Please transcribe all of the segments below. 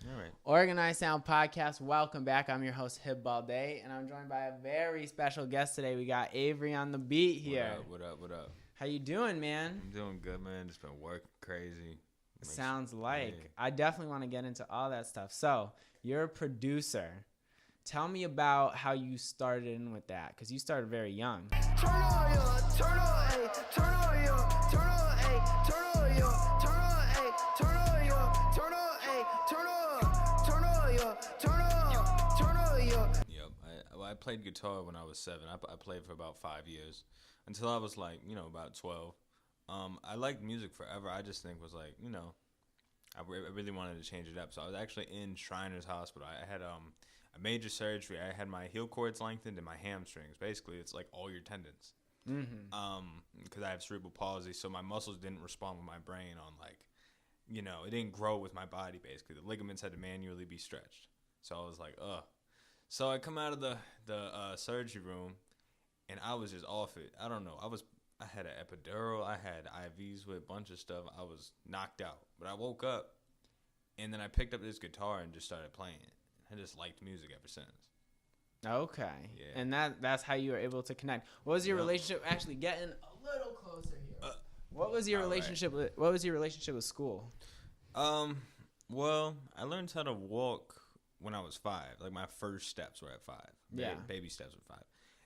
All right. Organized Sound Podcast. Welcome back. I'm your host, Hib Balde, and I'm joined by a very special guest today. We got Avery on the beat here. What up? How you doing, man? I'm doing good, man. Just been working crazy. Sounds like. I definitely want to get into all that stuff. So, you're a producer. Tell me about how you started in with that, because you started very young. Turn on your, turn on A, turn on your, turn on A, turn on your, turn on A, turn on your, turn on A, turn on, turn on your, turn on your. Yep. I played guitar when I was 7. I played for about 5 years until I was like, about 12. I liked music forever. I just think was like, I really wanted to change it up. So I was actually in Shriners Hospital. I had a major surgery. I had my heel cords lengthened and my hamstrings. Basically, it's like all your tendons. Because I have cerebral palsy, so my muscles didn't respond with my brain on it didn't grow with my body. Basically, the ligaments had to manually be stretched. So I was like, ugh. So I come out of the surgery room, and I was just off it. I don't know. I had an epidural. I had IVs with a bunch of stuff. I was knocked out. But I woke up, and then I picked up this guitar and just started playing it. I just liked music ever since. Okay. Yeah. And that's how you were able to connect. What was your relationship? Actually, getting a little closer here. What was your relationship with? What was your relationship with school? Well, I learned how to walk when I was 5. Like my first steps were at 5. Yeah. Baby steps were 5.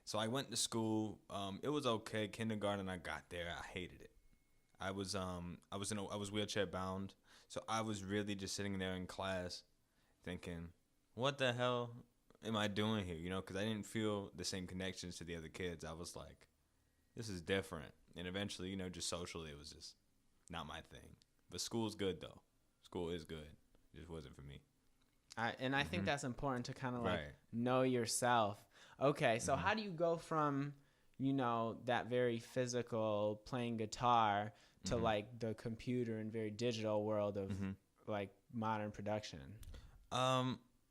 So I went to school. It was okay. Kindergarten, I got there. I hated it. I was wheelchair bound. So I was really just sitting there in class, thinking, what the hell am I doing here? Because I didn't feel the same connections to the other kids. I was like, this is different. And eventually, just socially, it was just not my thing. But school's good, though. School is good. It just wasn't for me. I think that's important to kind of Right. know yourself. Okay, so how do you go from, that very physical playing guitar to the computer and very digital world of modern production?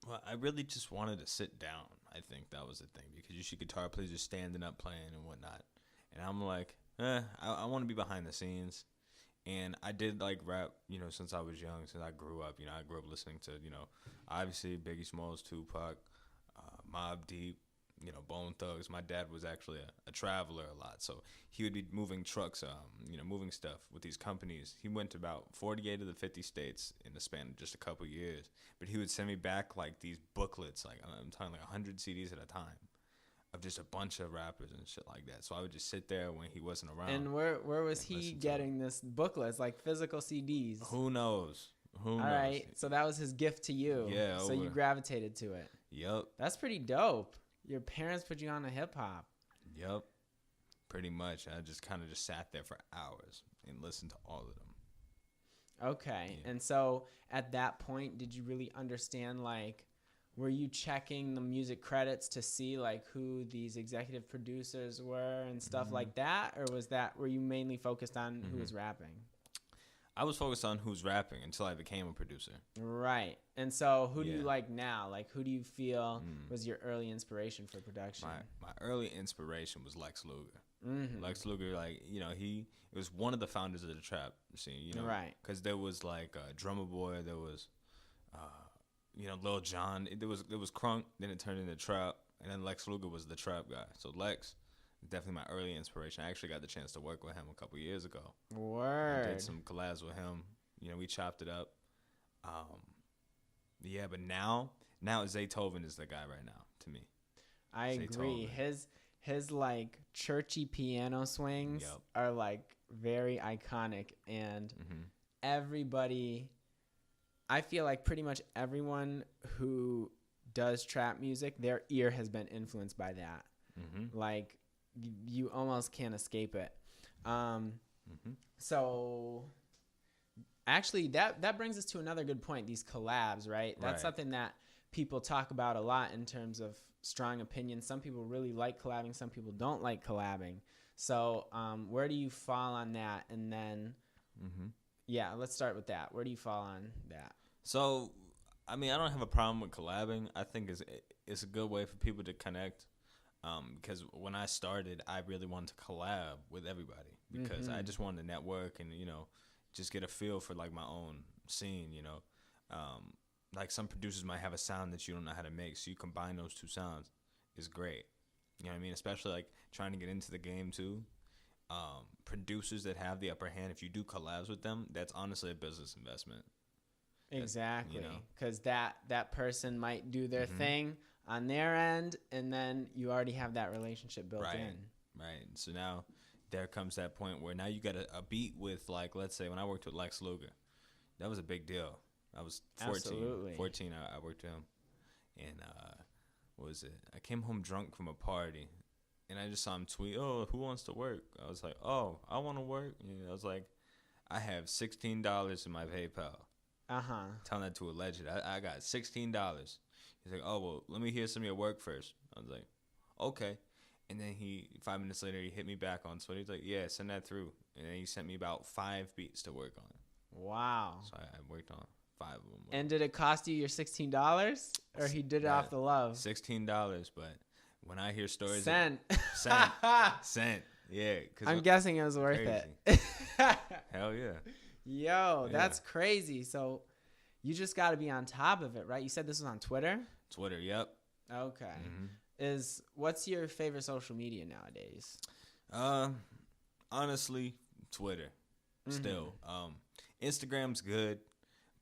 Well, I really just wanted to sit down. I think that was the thing, because you see guitar players just standing up playing and whatnot. And I'm like, I want to be behind the scenes. And I did rap, since I was young, since I grew up. I grew up listening to, obviously Biggie Smalls, Tupac, Mobb Deep, Bone Thugs. My dad was actually a traveler a lot, so he would be moving trucks, moving stuff with these companies. He went to about 48 of the 50 states in the span of just a couple years. But he would send me back these booklets, I'm talking 100 CDs at a time, of just a bunch of rappers and shit like that. So I would just sit there when he wasn't around. And where was he getting this booklets, physical CDs? Who knows? All right, so that was his gift to you. Yeah. So you gravitated to it. Yep. That's pretty dope. Your parents put you on to hip hop. Yep. Pretty much. I just kind of just sat there for hours and listened to all of them. Okay. Yeah. And so at that point, did you really understand, were you checking the music credits to see who these executive producers were and stuff like that? Or were you mainly focused on who was rapping? I was focused on who's rapping until I became a producer. Right. And so who do you like now? Who do you feel was your early inspiration for production? My early inspiration was Lex Luger. Lex Luger, he was one of the founders of the trap scene, Right. Because there was Drummer Boy, there was, Lil Jon. There was Crunk, then it turned into trap, and then Lex Luger was the trap guy. So Lex is definitely my early inspiration. I actually got the chance to work with him a couple years ago. Word. I did some collabs with him. We chopped it up. But now Zaytoven is the guy right now to me. I agree. His churchy piano swings are very iconic, and everybody, I feel like pretty much everyone who does trap music, their ear has been influenced by that. You almost can't escape it. So actually that brings us to another good point, these collabs, right? That's something that people talk about a lot in terms of strong opinions. Some people really like collabing, some people don't like collabing. So where do you fall on that? And then let's start with that. Where do you fall on that? So I don't have a problem with collabing. I think it's a good way for people to connect. Because when I started, I really wanted to collab with everybody, because I just wanted to network and, just get a feel for my own scene, like some producers might have a sound that you don't know how to make, so you combine those two sounds is great. You know what I mean? Especially like trying to get into the game too. Producers that have the upper hand, if you do collabs with them, that's honestly a business investment. Exactly, You know? because that person might do their thing on their end, and then you already have that relationship built in. Right. So now there comes that point where now you got a beat with, like, let's say when I worked with Lex Luger, that was a big deal. I was 14. Absolutely. 14, I worked with him. And what was it? I came home drunk from a party, and I just saw him tweet, "Oh, who wants to work?" I was like, "Oh, I want to work." And I was like, "I have $16 in my PayPal." Telling that to a legend. I got $16. He's like, "Oh, well, let me hear some of your work first." I was like, "Okay." And then 5 minutes later, he hit me back on Twitter. He's like, "Yeah, send that through." And then he sent me about 5 beats to work on. Wow. So I worked on 5 of them. And did it cost you your $16, or he did it off the love? $16, but when I hear stories, Cent. Cent, yeah. I'm guessing it was worth it. Hell yeah. Yo, that's crazy. So you just got to be on top of it, right? You said this was on Twitter? Twitter, yep. Okay. What's your favorite social media nowadays? Honestly, Twitter. Still. Instagram's good,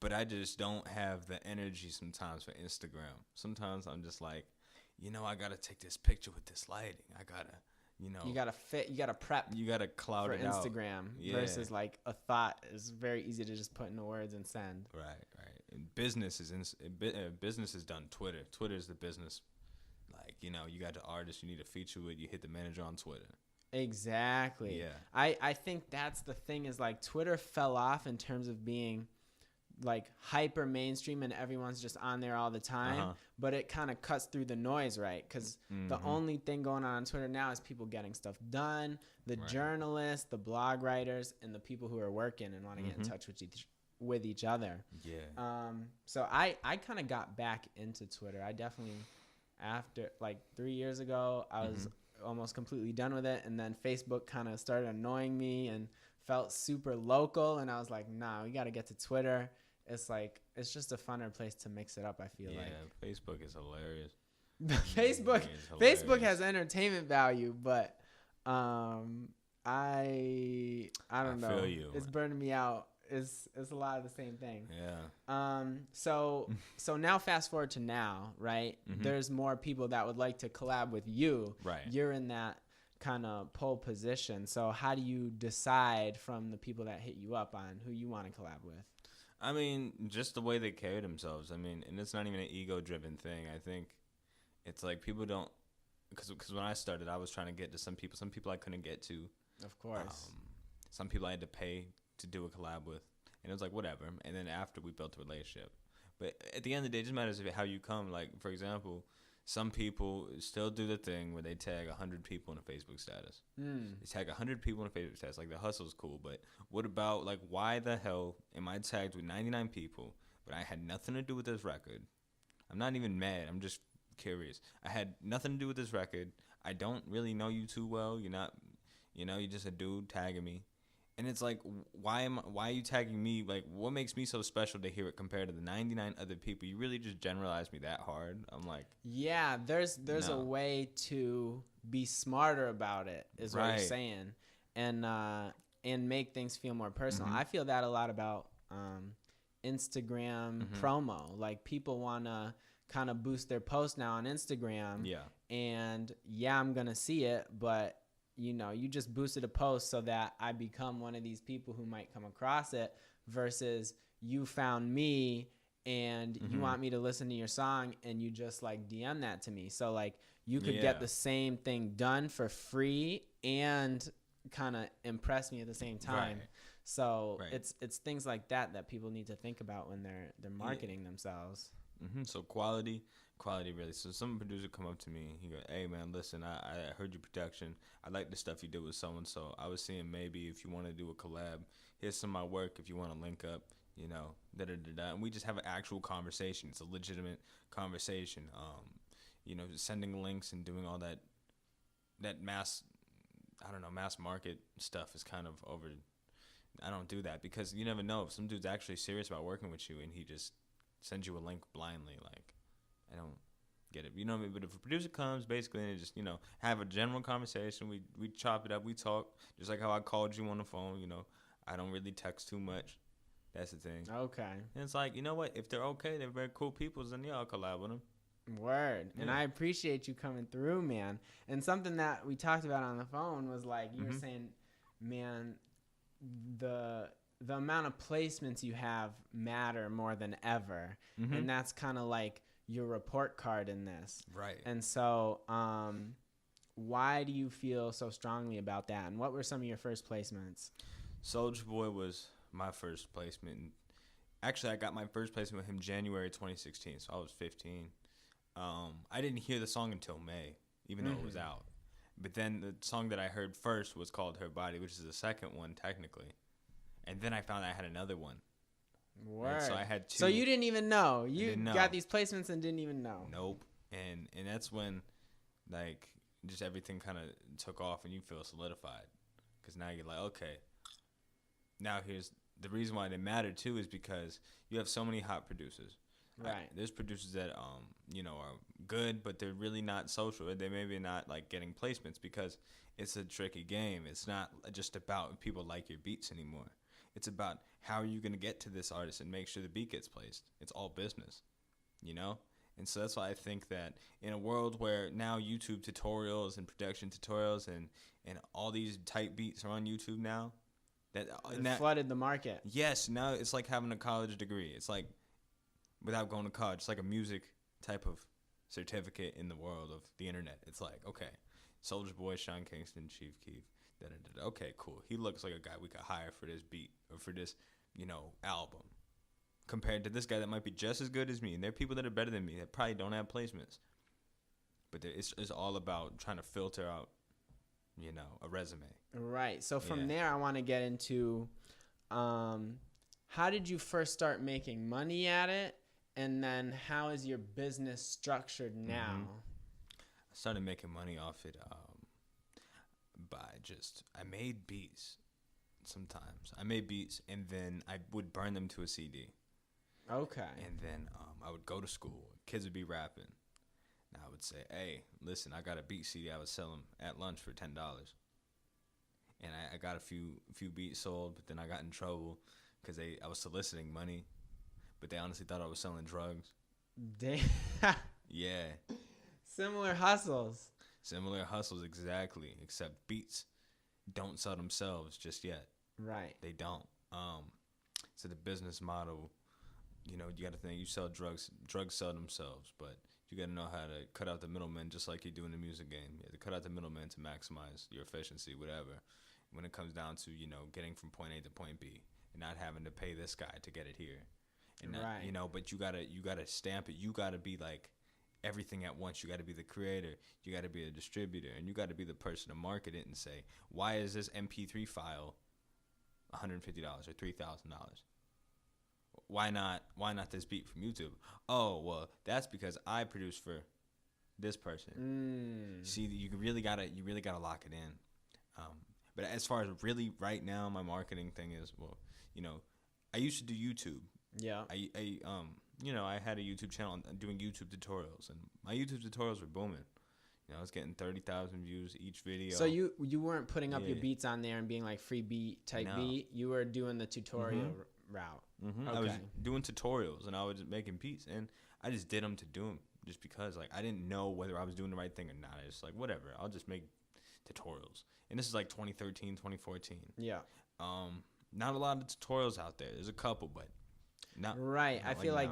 but I just don't have the energy sometimes for Instagram. Sometimes I'm just like, I gotta take this picture with this lighting. I gotta, you gotta fit. You gotta prep. You gotta cloud for it Instagram out. Versus like a thought is very easy to just put into words and send. Right. And business is done Twitter. Twitter is the business. Like, you got the artist you need to feature with. You hit the manager on Twitter. Exactly. Yeah. I think that's the thing is like Twitter fell off in terms of being like hyper mainstream and everyone's just on there all the time, but it kind of cuts through the noise, right? Because the only thing going on Twitter now is people getting stuff done, the journalists, the blog writers, and the people who are working and want to get in touch with each other. Yeah. So I kind of got back into Twitter. I definitely, after like 3 years ago, I was almost completely done with it, and then Facebook kind of started annoying me and felt super local, and I was like, nah, we got to get to Twitter. It's like it's just a funner place to mix it up, I feel like. Yeah, Facebook is hilarious. Facebook has entertainment value, but I don't know. Feel you. It's burning me out. It's a lot of the same thing. Yeah. So now fast forward to now, right? There's more people that would like to collab with you. Right. You're in that kind of pole position. So how do you decide from the people that hit you up on who you want to collab with? I mean, just the way they carry themselves. I mean, and it's not even an ego-driven thing. I think it's like people don't, because when I started, I was trying to get to some people I couldn't get to. Of course. Some people I had to pay to do a collab with, and it was like whatever. And then after we built a relationship, but at the end of the day, it just matters how you come. Like, for example, some people still do the thing where they tag 100 people in a Facebook status. They tag 100 people in a Facebook status. Like, the hustle's cool, but what about, like, why the hell am I tagged with 99 people, but I had nothing to do with this record? I'm not even mad. I'm just curious. I had nothing to do with this record. I don't really know you too well. You're not, you're just a dude tagging me. And it's like, why are you tagging me? Like, what makes me so special to hear it compared to the 99 other people? You really just generalize me that hard? I'm like, yeah, there's a way to be smarter about it, is what you're saying, and make things feel more personal. I feel that a lot about Instagram promo. Like, people want to kind of boost their post now on Instagram. Yeah. And I'm gonna see it, but you just boosted a post so that I become one of these people who might come across it, versus you found me and you want me to listen to your song and you just like DM that to me. So like you could get the same thing done for free and kind of impress me at the same time. Right. So it's things like that people need to think about when they're marketing themselves. So quality really. So some producer come up to me, he go, "Hey man, listen, I heard your production. I like the stuff you did with so and so. I was seeing maybe if you want to do a collab, here's some of my work if you want to link up, And we just have an actual conversation. It's a legitimate conversation. Sending links and doing all that mass market stuff is kind of over. I don't do that because you never know if some dude's actually serious about working with you and he just send you a link blindly. Like, I don't get it. You know what I mean? But if a producer comes, basically, and just, have a general conversation, we chop it up, we talk, just like how I called you on the phone, I don't really text too much. That's the thing. Okay. And it's like, you know what? If they're okay, they're very cool people, then yeah, I'll collab with them. Word. Yeah. And I appreciate you coming through, man. And something that we talked about on the phone was like, you were saying, man, the amount of placements you have matter more than ever. And that's kind of like your report card in this. Right. And so why do you feel so strongly about that? And what were some of your first placements? Soulja Boy was my first placement. Actually, I got my first placement with him January 2016, so I was 15. I didn't hear the song until May, even though it was out. But then the song that I heard first was called Her Body, which is the second one technically. And then I found I had another one. Word. And so I had two. So you didn't even know. You didn't know. got these placements and didn't even know. Nope. And that's when, like, just everything kind of took off and you feel solidified. Because now you're like, okay. Now here's the reason why they matter too is because you have so many hot producers. Right. There's producers that are good, but they're really not social. They maybe not like getting placements because it's a tricky game. It's not just about people like your beats anymore. It's about how are you going to get to this artist and make sure the beat gets placed. It's all business, And so that's why I think that in a world where now YouTube tutorials and production tutorials and all these type beats are on YouTube now, that flooded the market. Yes, now it's like having a college degree. It's like, without going to college, it's like a music type of certificate in the world of the internet. It's like, okay, Soulja Boy, Sean Kingston, Chief Keef, okay, cool. He looks like a guy we could hire for this beat or for this, album. Compared to this guy that might be just as good as me. And there are people that are better than me that probably don't have placements. But it's all about trying to filter out, a resume. Right. So from there, I want to get into how did you first start making money at it? And then how is your business structured now? I started making money off it I made beats sometimes. I made beats and then I would burn them to a CD. Okay. And then I would go to school. Kids would be rapping. And I would say, hey, listen, I got a beat CD. I would sell them at lunch for $10. And I got a few beats sold, but then I got in trouble because I was soliciting money. But they honestly thought I was selling drugs. Damn. Yeah. Similar hustles, exactly. Except beats don't sell themselves just yet. Right. They don't. So the business model, you got to think you sell drugs sell themselves, but you got to know how to cut out the middlemen just like you do in the music game. You have to cut out the middlemen to maximize your efficiency, whatever. When it comes down to, getting from point A to point B and not having to pay this guy to get it here. And not, right. But you gotta stamp it. You gotta be like everything at once. You gotta be the creator. You gotta be a distributor, and you gotta be the person to market it and say, why is this MP3 file $150 or $3,000? Why not this beat from YouTube? Oh, well, that's because I produce for this person. See, you really gotta lock it in. But as far as really right now, my marketing thing is, I used to do YouTube. Yeah. I had a YouTube channel doing YouTube tutorials, and my YouTube tutorials were booming. I was getting 30,000 views each video. So you weren't putting up your beats on there and being like free beat type beat. You were doing the tutorial route. Okay. I was doing tutorials, and I was making beats, and I just did them to do them just because I didn't know whether I was doing the right thing or not. I just whatever. I'll just make tutorials. And this is 2013, 2014. Yeah. Not a lot of tutorials out there. There's a couple, but not right. Not I feel like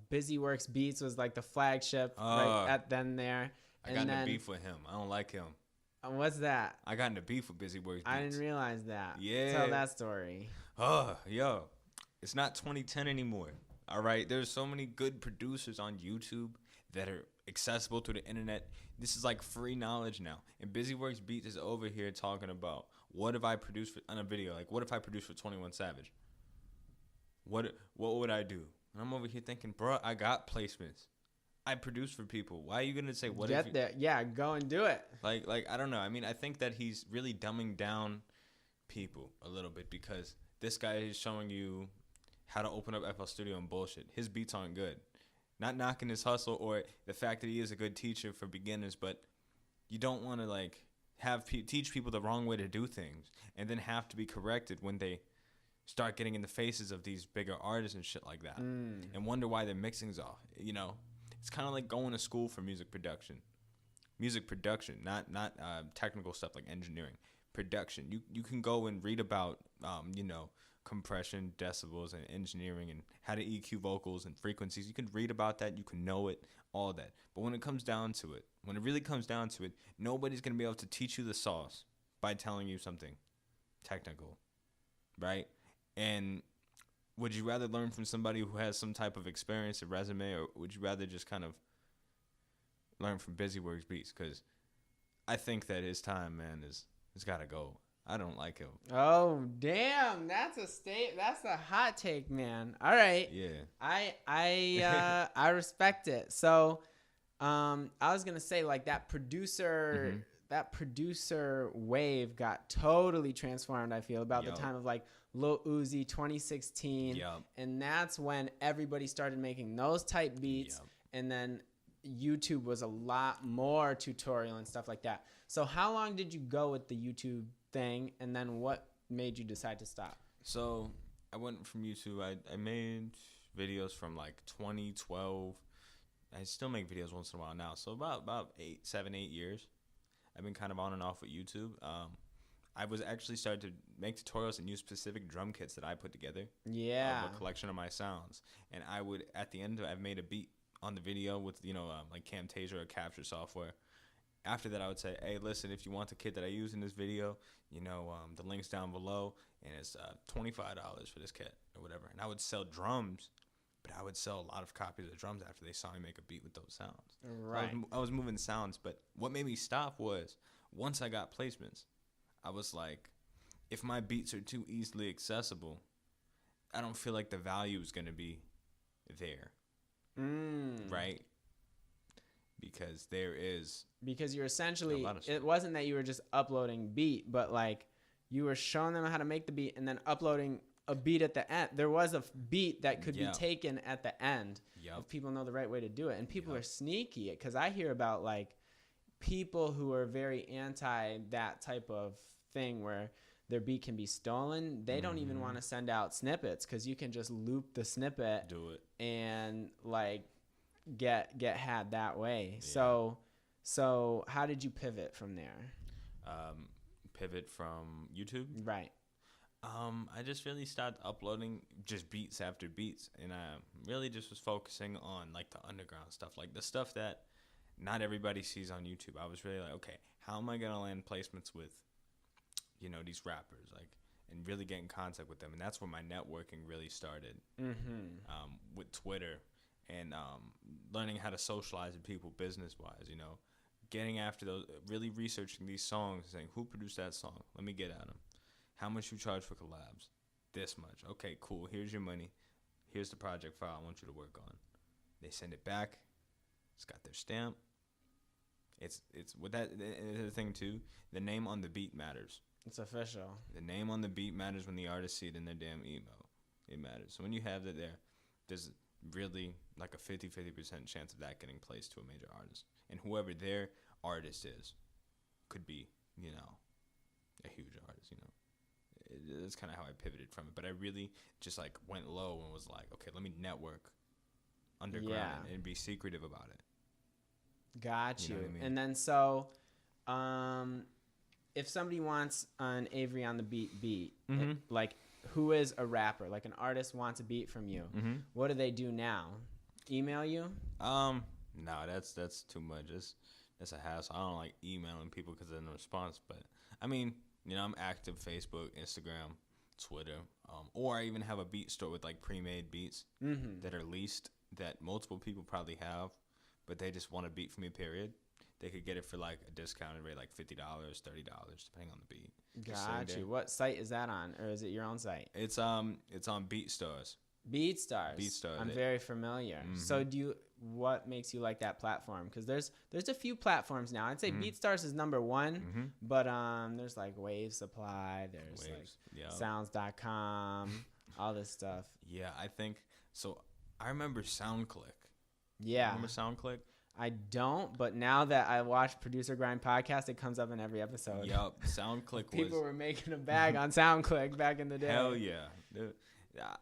Busy Works Beats was like the flagship right at then there. I got into beef with him. I don't like him. What's that? I got into beef with Busy Works Beats. I didn't realize that. Yeah. Tell that story. Yo. It's not 2010 anymore. All right? There's so many good producers on YouTube that are accessible to the internet. This is like free knowledge now. And Busy Works Beats is over here talking about what if I produce on a video? Like, what if I produce for 21 Savage? What would I do? And I'm over here thinking, bro, I got placements. I produce for people. Why are you gonna say what? Get there, yeah, go and do it. Like I don't know. I mean, I think that he's really dumbing down people a little bit because this guy is showing you how to open up FL Studio and bullshit. His beats aren't good. Not knocking his hustle or the fact that he is a good teacher for beginners, but you don't want to like teach people the wrong way to do things and then have to be corrected when they start getting in the faces of these bigger artists and shit like that, and wonder why their mixing's off. You know, it's kind of like going to school for music production, not technical stuff like engineering. Production. You can go and read about compression, decibels, and engineering, and how to EQ vocals and frequencies. You can read about that. You can know it, all that. But when it comes down to it, when it really comes down to it, nobody's going to be able to teach you the sauce by telling you something technical, right? And would you rather learn from somebody who has some type of experience, a resume, or would you rather just kind of learn from Busyworks Beats? Because I think that his time, man, it's got to go. I don't like him. Oh, damn. That's a hot take, man. All right. Yeah. I respect it. So, I was going to say like that producer wave got totally transformed, I feel, about the time of like Lil Uzi 2016. And that's when everybody started making those type beats. And then YouTube was a lot more tutorial and stuff like that. So how long did you go with the YouTube thing, and then what made you decide to stop? So I went from YouTube. I made videos from like 2012. I still make videos once in a while now. So about 7, 8 years. I've been kind of on and off with YouTube. I was actually started to make tutorials and use specific drum kits that I put together. Yeah. Of a collection of my sounds. And I would, at the end, I've made a beat on the video with, like Camtasia or Capture software. After that, I would say, hey, listen, if you want the kit that I use in this video, the link's down below, and it's $25 for this kit or whatever. And I would sell drums, but I would sell a lot of copies of the drums after they saw me make a beat with those sounds. Right. I was moving sounds, but what made me stop was once I got placements, I was like, if my beats are too easily accessible, I don't feel like the value is going to be there. Right? Because you're essentially, it wasn't that you were just uploading beat, but like you were showing them how to make the beat and then uploading a beat at the end. There was a beat that could be taken at the end if people know the right way to do it. And people are sneaky, because I hear about like people who are very anti that type of thing where their beat can be stolen. They don't even want to send out snippets, because you can just loop the snippet, do it, and like get had that way. So how did you pivot from there? Pivot from YouTube? Right. I just really started uploading just beats after beats, and I really just was focusing on like the underground stuff, like the stuff that not everybody sees on YouTube. I was really like, okay, how am I gonna land placements with these rappers, like, and really get in contact with them? And that's where my networking really started. With Twitter. And learning how to socialize with people business-wise, getting after those, really researching these songs, saying, who produced that song? Let me get at them. How much you charge for collabs? This much. Okay, cool. Here's your money. Here's the project file I want you to work on. They send it back. It's got their stamp. It's with that, the thing too, the name on the beat matters. It's official. The name on the beat matters when the artists see it in their damn email. It matters. So when you have that there's really like a 50% chance of that getting placed to a major artist. And whoever their artist is could be, a huge artist, That's kind of how I pivoted from it. But I really just like went low and was like, okay, let me network underground and be secretive about it. Got you. Know what I mean? And then so if somebody wants an Avery on the beat, like, who is a rapper? Like an artist wants a beat from you. What do they do now? Email you? No, that's too much. That's a hassle. I don't like emailing people because there's no response. But I mean, I'm active Facebook, Instagram, Twitter, or I even have a beat store with like pre-made beats that are leased that multiple people probably have, but they just want a beat from me. Period. They could get it for like a discounted rate, like $50, $30, depending on the beat. Got you. What site is that on, or is it your own site? It's on BeatStars. BeatStars. I'm very familiar. So what makes you like that platform? Because there's a few platforms now. I'd say BeatStars is number one, but there's like Wave Supply, there's like Sounds.com, all this stuff. Yeah, I think so. I remember SoundClick. Yeah. Remember SoundClick? I don't, but now that I watch Producer Grind podcast, it comes up in every episode. Yup, SoundClick People were making a bag on SoundClick back in the day. Hell yeah. Dude,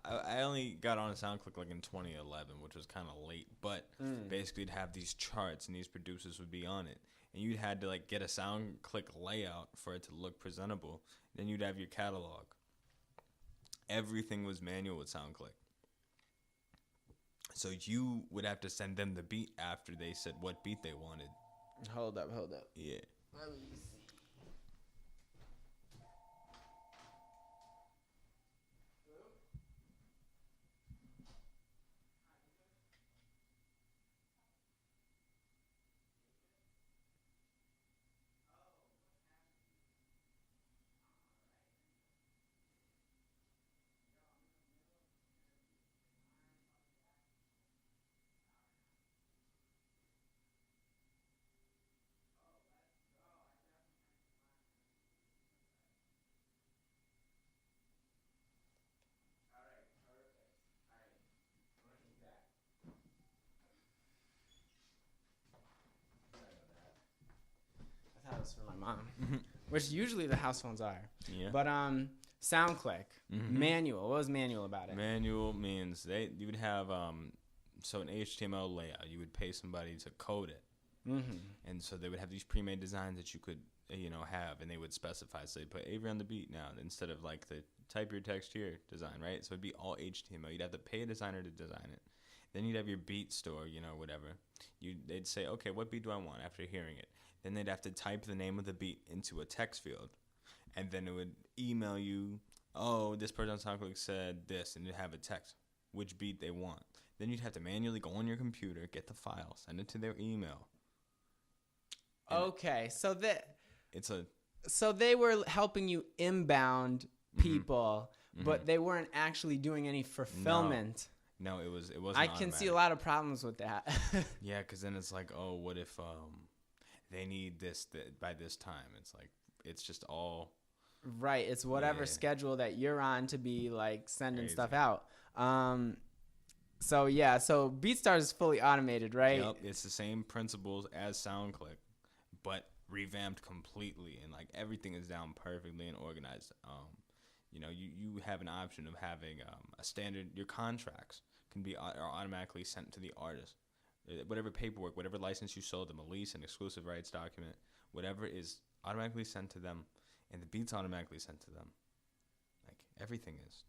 I only got on SoundClick like in 2011, which was kind of late. But basically, you'd have these charts, and these producers would be on it. And you'd had to like get a SoundClick layout for it to look presentable. Then you'd have your catalog. Everything was manual with SoundClick. So you would have to send them the beat after they said what beat they wanted. Hold up. Yeah. Let me see. For my mom, which usually the house phones are. Yeah. But SoundClick, manual. What was manual about it? Manual means you would have so an HTML layout. You would pay somebody to code it, and so they would have these pre-made designs that you could have, and they would specify. So they put Avery on the beat now instead of like the type your text here design, right? So it'd be all HTML. You'd have to pay a designer to design it. Then you'd have your beat store, whatever. They'd say, okay, what beat do I want after hearing it? Then they'd have to type the name of the beat into a text field. And then it would email you, oh, this person on SoundClick said this, and you'd have a text, which beat they want. Then you'd have to manually go on your computer, get the file, send it to their email. Okay, so so they were helping you inbound people, but they weren't actually doing any fulfillment. No, it wasn't I can see a lot of problems with that. Yeah, because then it's like, oh, what if they need this by this time? It's like, it's just all right. It's whatever schedule that you're on to be like sending stuff out. So BeatStars is fully automated, right? Yep, it's the same principles as SoundClick, but revamped completely, and like everything is down perfectly and organized. You have an option of having a standard. Your contracts can be automatically sent to the artist. Whatever paperwork, whatever license you sold them, a lease, an exclusive rights document, whatever is automatically sent to them, and the beat's automatically sent to them. Like everything is,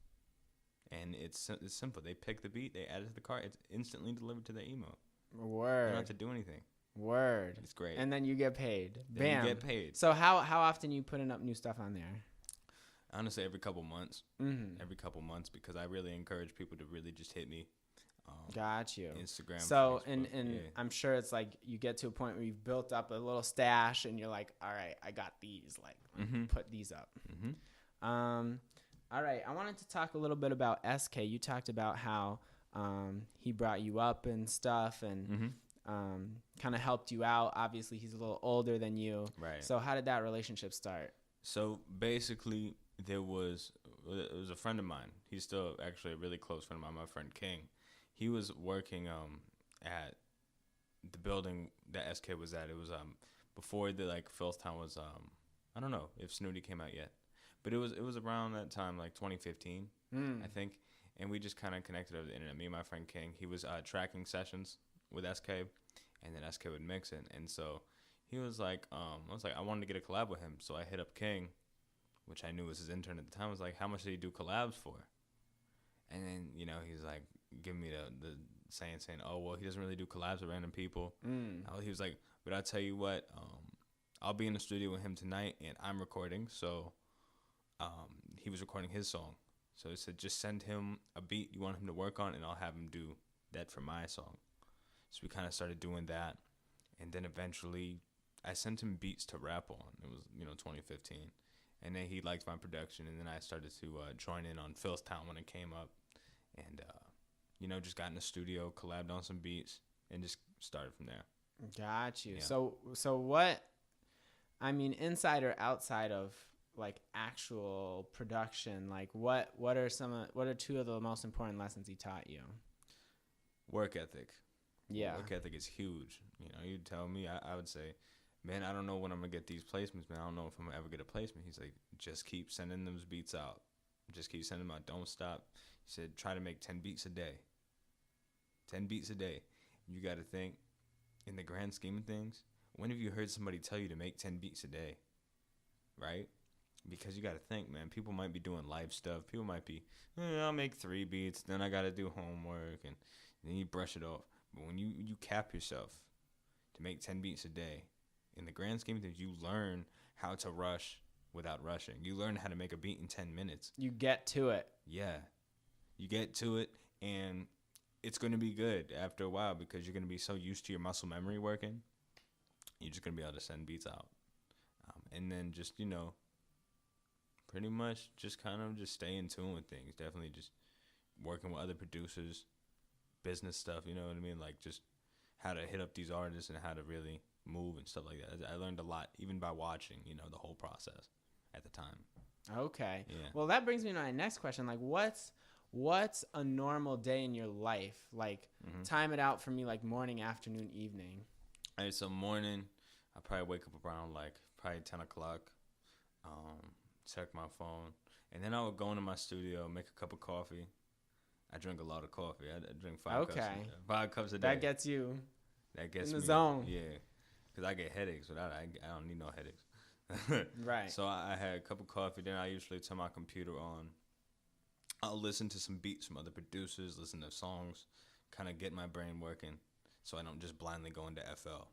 and it's simple. They pick the beat, they add it to the cart, it's instantly delivered to their email. Word. You don't have to do anything. Word. It's great. And then you get paid. Then Bam. you get paid. So how often you putting up new stuff on there? Honestly, every couple months. Every couple months, because I really encourage people to really just hit me. Got you. Instagram. So Facebook, and I'm sure it's like you get to a point where you've built up a little stash, and you're like, all right, I got these. Like, put these up. All right, I wanted to talk a little bit about SK. You talked about how he brought you up and stuff, and kind of helped you out. Obviously, he's a little older than you. Right. So how did that relationship start? So basically, it was a friend of mine. He's still actually a really close friend of mine, my friend King. He was working at the building that SK was at. It was before the like Philstown was I don't know if Snooty came out yet, but it was around that time, like 2015, I think. And we just kind of connected over the internet. Me and my friend King. He was tracking sessions with SK, and then SK would mix it. And so he was like, I wanted to get a collab with him. So I hit up King, which I knew was his intern at the time. I was like, how much did he do collabs for? And then, he's like, giving me the saying, oh, well, he doesn't really do collabs with random people. He was like, but I'll tell you what, I'll be in the studio with him tonight, and I'm recording. So he was recording his song. So he said, just send him a beat you want him to work on, and I'll have him do that for my song. So we kind of started doing that. And then eventually I sent him beats to rap on. It was, 2015. And then he liked my production, and then I started to join in on Philstown when it came up. And, just got in the studio, collabed on some beats, and just started from there. Got you. Yeah. So what, inside or outside of like actual production, like what are two of the most important lessons he taught you? Work ethic. Yeah. Work ethic is huge. You tell me, I would say, man, I don't know when I'm going to get these placements, man. I don't know if I'm going to ever get a placement. He's like, just keep sending those beats out. Just keep sending them out. Don't stop. He said, try to make 10 beats a day. 10 beats a day. You got to think, in the grand scheme of things, when have you heard somebody tell you to make 10 beats a day? Right? Because you got to think, man, people might be doing live stuff. People might be, I'll make 3 beats, then I got to do homework, and then you brush it off. But when you cap yourself to make 10 beats a day, in the grand scheme of things, you learn how to rush without rushing. You learn how to make a beat in 10 minutes. You get to it. Yeah. You get to it, and it's going to be good after a while because you're going to be so used to your muscle memory working. You're just going to be able to send beats out. And then just, pretty much just kind of just stay in tune with things. Definitely just working with other producers, business stuff, you know what I mean? Like just how to hit up these artists and how to really move and stuff like that. I learned a lot even by watching, the whole process at the time. Okay. Yeah. Well, that brings me to my next question. Like what's a normal day in your life? Like time it out for me, like morning, afternoon, evening. All right, so morning, I probably wake up around like probably 10 o'clock, check my phone, and then I would go into my studio, make a cup of coffee. I drink a lot of coffee. I drink 5 cups a day. That gets you in the zone. Yeah, because I get headaches without it. I don't need no headaches. Right. So I had a cup of coffee. Then I usually turn my computer on. I'll listen to some beats from other producers, listen to songs, kind of get my brain working so I don't just blindly go into FL.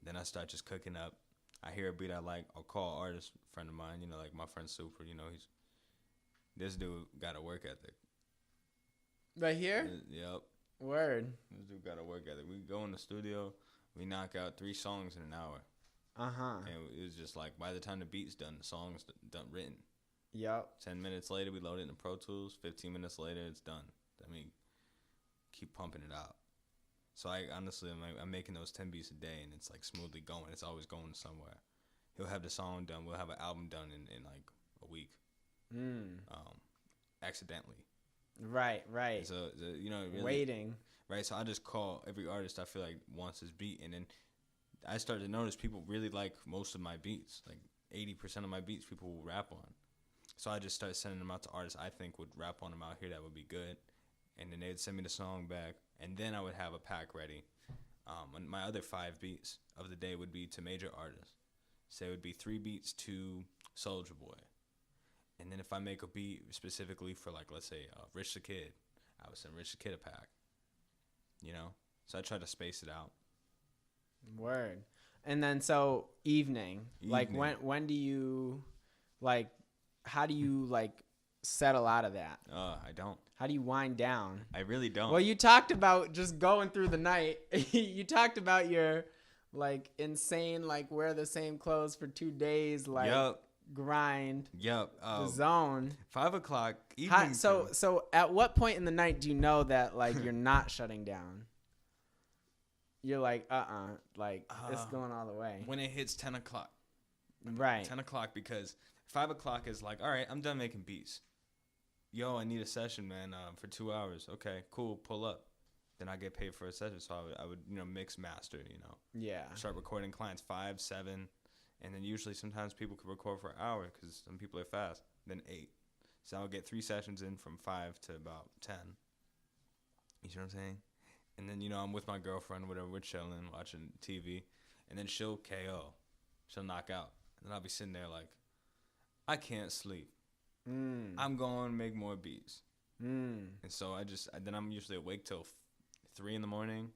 Then I start just cooking up. I hear a beat I like. I'll call an artist friend of mine, like my friend Super. This dude got a work ethic. Right here? Yep. Word. This dude got a work ethic. We go in the studio, we knock out 3 songs in an hour. Uh-huh. And it was just like by the time the beat's done, the song's done written. Yep. 10 minutes later, we load it in Pro Tools. 15 minutes later, it's done. I mean, keep pumping it out. So I'm making those 10 beats a day, and it's like smoothly going. It's always going somewhere. He'll have the song done. We'll have an album done in like a week. Accidentally. Right. So really, waiting. Right. So I just call every artist I feel like wants his beat, and then I started to notice people really like most of my beats. Like 80% of my beats, people will rap on. So I just started sending them out to artists I think would rap on them out here that would be good. And then they'd send me the song back. And then I would have a pack ready. And my other 5 beats of the day would be to major artists. So it would be 3 beats to Soulja Boy. And then if I make a beat specifically for, like, let's say, Rich the Kid, I would send Rich the Kid a pack. So I try to space it out. Word. And then so evening. Like when do you, like, how do you, like, settle out of that? I don't. How do you wind down? I really don't. Well, you talked about just going through the night. You talked about your, like, insane, like, wear the same clothes for 2 days, like, grind. Yep. The zone. 5 o'clock evening. So at what point in the night do you know that, like, you're not shutting down? You're like, like, it's going all the way. When it hits 10 o'clock. Right. 10 o'clock, because 5 o'clock is like, all right, I'm done making beats. Yo, I need a session, man, for 2 hours. Okay, cool, pull up. Then I get paid for a session, so I would mix master, Yeah. Start recording clients 5, 7, and then usually sometimes people could record for an hour because some people are fast. Then 8. So I would get 3 sessions in from 5 to about 10. You see what I'm saying? And then, I'm with my girlfriend, whatever, we're chilling, watching TV, and then she'll KO. She'll knock out. And then I'll be sitting there like, I can't sleep. I'm going to make more beats. And so then I'm usually awake till 3 in the morning.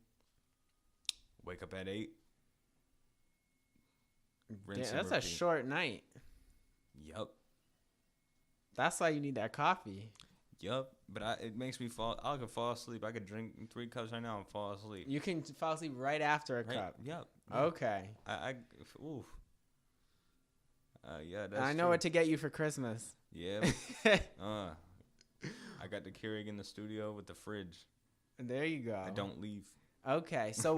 Wake up at 8. Yeah, that's a short night. Yup. That's why you need that coffee. Yup. But it makes me I can fall asleep. I could drink 3 cups right now and fall asleep. You can fall asleep right after a cup. Yup. Okay. Oof. Yeah, that's I know what to get you for Christmas. Yeah. I got the Keurig in the studio with the fridge. There you go. I don't leave. Okay. So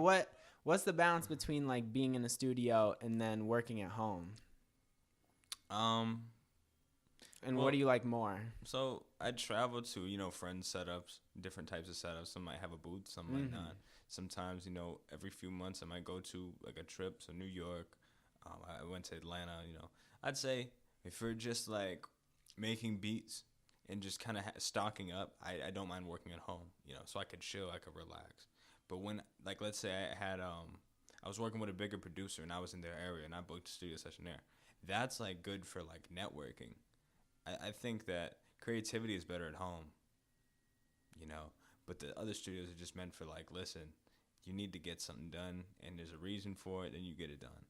what's the balance between, like, being in the studio and then working at home? And what do you like more? So I travel to, friends' setups, different types of setups. Some might have a booth, some might not. Sometimes, every few months I might go to like a trip. So New York, I went to Atlanta, I'd say if you're just like making beats and just kind of stocking up, I don't mind working at home, so I could chill, I could relax. But when, like, let's say I was working with a bigger producer and I was in their area and I booked a studio session there. That's like good for like networking. I think that creativity is better at home, but the other studios are just meant for like, listen, you need to get something done and there's a reason for it, then you get it done.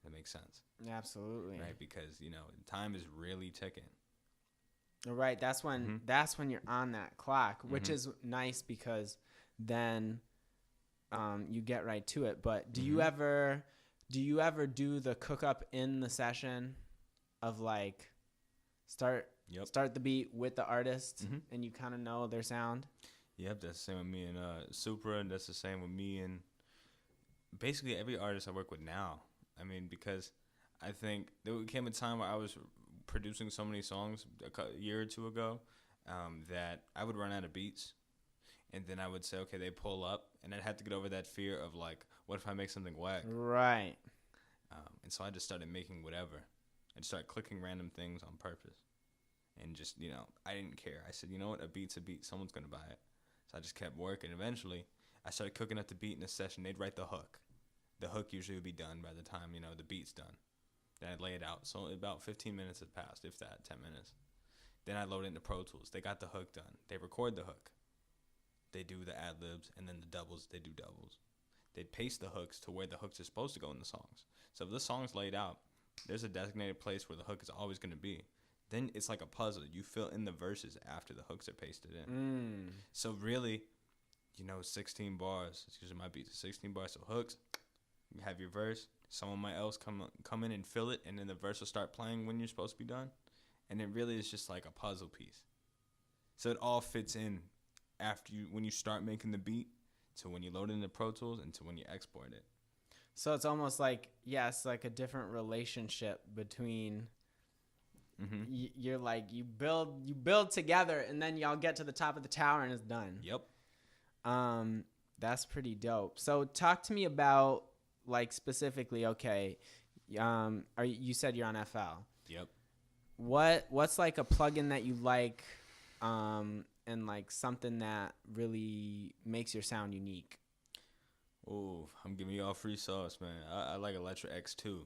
That makes sense. Absolutely. Right, because, time is really ticking. Right, that's when you're on that clock, which is nice because then you get right to it. But do you ever do the cook up in the session of like start the beat with the artist and you kind of know their sound? Yep, that's the same with me and Supra, and that's the same with me and basically every artist I work with now. I mean, because I think there came a time where I was producing so many songs a year or two ago that I would run out of beats, and then I would say, okay, they pull up, and I'd have to get over that fear of like, what if I make something whack? Right. And so I just started making whatever. I'd start clicking random things on purpose, and just I didn't care. I said, you know what, a beat's a beat. Someone's gonna buy it. So I just kept working. Eventually, I started cooking up the beat in a session. They'd write the hook. The hook usually would be done by the time the beat's done. Then I'd lay it out. So about 15 minutes had passed, if that, 10 minutes. Then I load it into Pro Tools. They got the hook done. They record the hook. They do the ad-libs, and then the doubles, they do doubles. They paste the hooks to where the hooks are supposed to go in the songs. So if the song's laid out, there's a designated place where the hook is always going to be. Then it's like a puzzle. You fill in the verses after the hooks are pasted in. So really, 16 bars. It's usually my beats, 16 bars. So hooks, you have your verse. Someone might else come in and fill it, and then the verse will start playing when you're supposed to be done. And it really is just like a puzzle piece. So it all fits in when you start making the beat to when you load it into Pro Tools and to when you export it. So it's almost like, it's like a different relationship between you're like, you build together and then y'all get to the top of the tower and it's done. Yep. That's pretty dope. So talk to me about like specifically, okay, you said you're on FL. Yep. What's like a plugin that you like and like something that really makes your sound unique? Oh, I'm giving you all free sauce, man. I like Electra X2.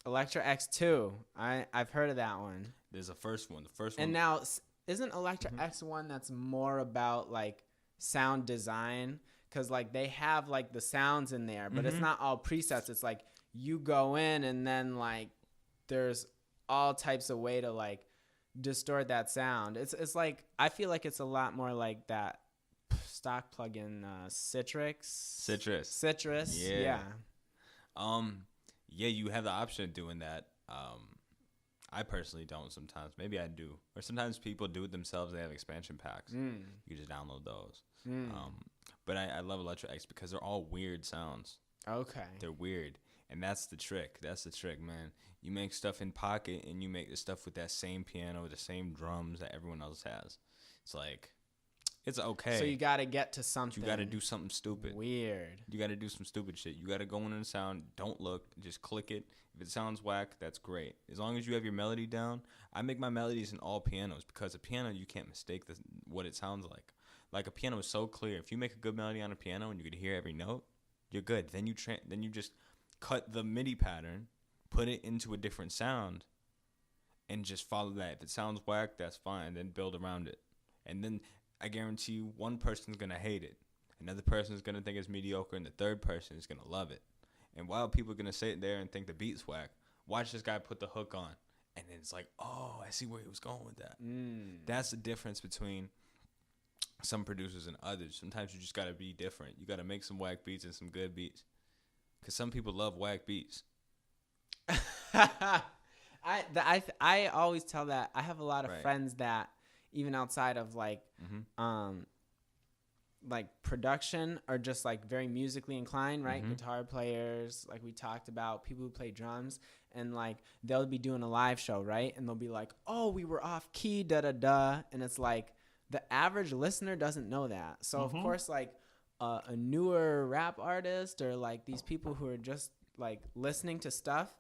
Electra X2. I've heard of that one. There's a first one. The first one. And now, isn't Electra X1 that's more about like sound design? Because like they have like the sounds in there, but it's not all presets. It's like you go in and then like there's all types of way to like distort that sound. It's like, I feel like it's a lot more like that stock plugin Citrus. Yeah. Yeah, you have the option of doing that. I personally don't sometimes. Maybe I do. Or sometimes people do it themselves. They have expansion packs. You just download those. But I love Electra X because they're all weird sounds. Okay. They're weird. And that's the trick. That's the trick, man. You make stuff in Pocket and you make the stuff with that same piano, with the same drums that everyone else has. It's like, it's okay. So you got to get to something. You got to do something stupid. Weird. You got to do some stupid shit. You got to go into the sound. Don't look. Just click it. If it sounds whack, that's great. As long as you have your melody down. I make my melodies in all pianos because a piano, you can't mistake what it sounds like. Like a piano is so clear. If you make a good melody on a piano and you can hear every note, you're good. Then you just cut the MIDI pattern, put it into a different sound, and just follow that. If it sounds whack, that's fine. Then build around it. And then I guarantee you one person's going to hate it. Another person's going to think it's mediocre, and the third person is going to love it. And while people are going to sit there and think the beat's whack, watch this guy put the hook on. And then it's like, oh, I see where he was going with that. That's the difference between some producers and others. Sometimes you just got to be different. You got to make some whack beats and some good beats. Because some people love whack beats. I always tell that. I have a lot of friends that, even outside of like like production are just like very musically inclined, right? Guitar players, like we talked about, people who play drums, and like they'll be doing a live show, right? And they'll be like, "Oh, we were off key, da da da," and it's like the average listener doesn't know that. So of course, like a newer rap artist or like these people who are just like listening to stuff,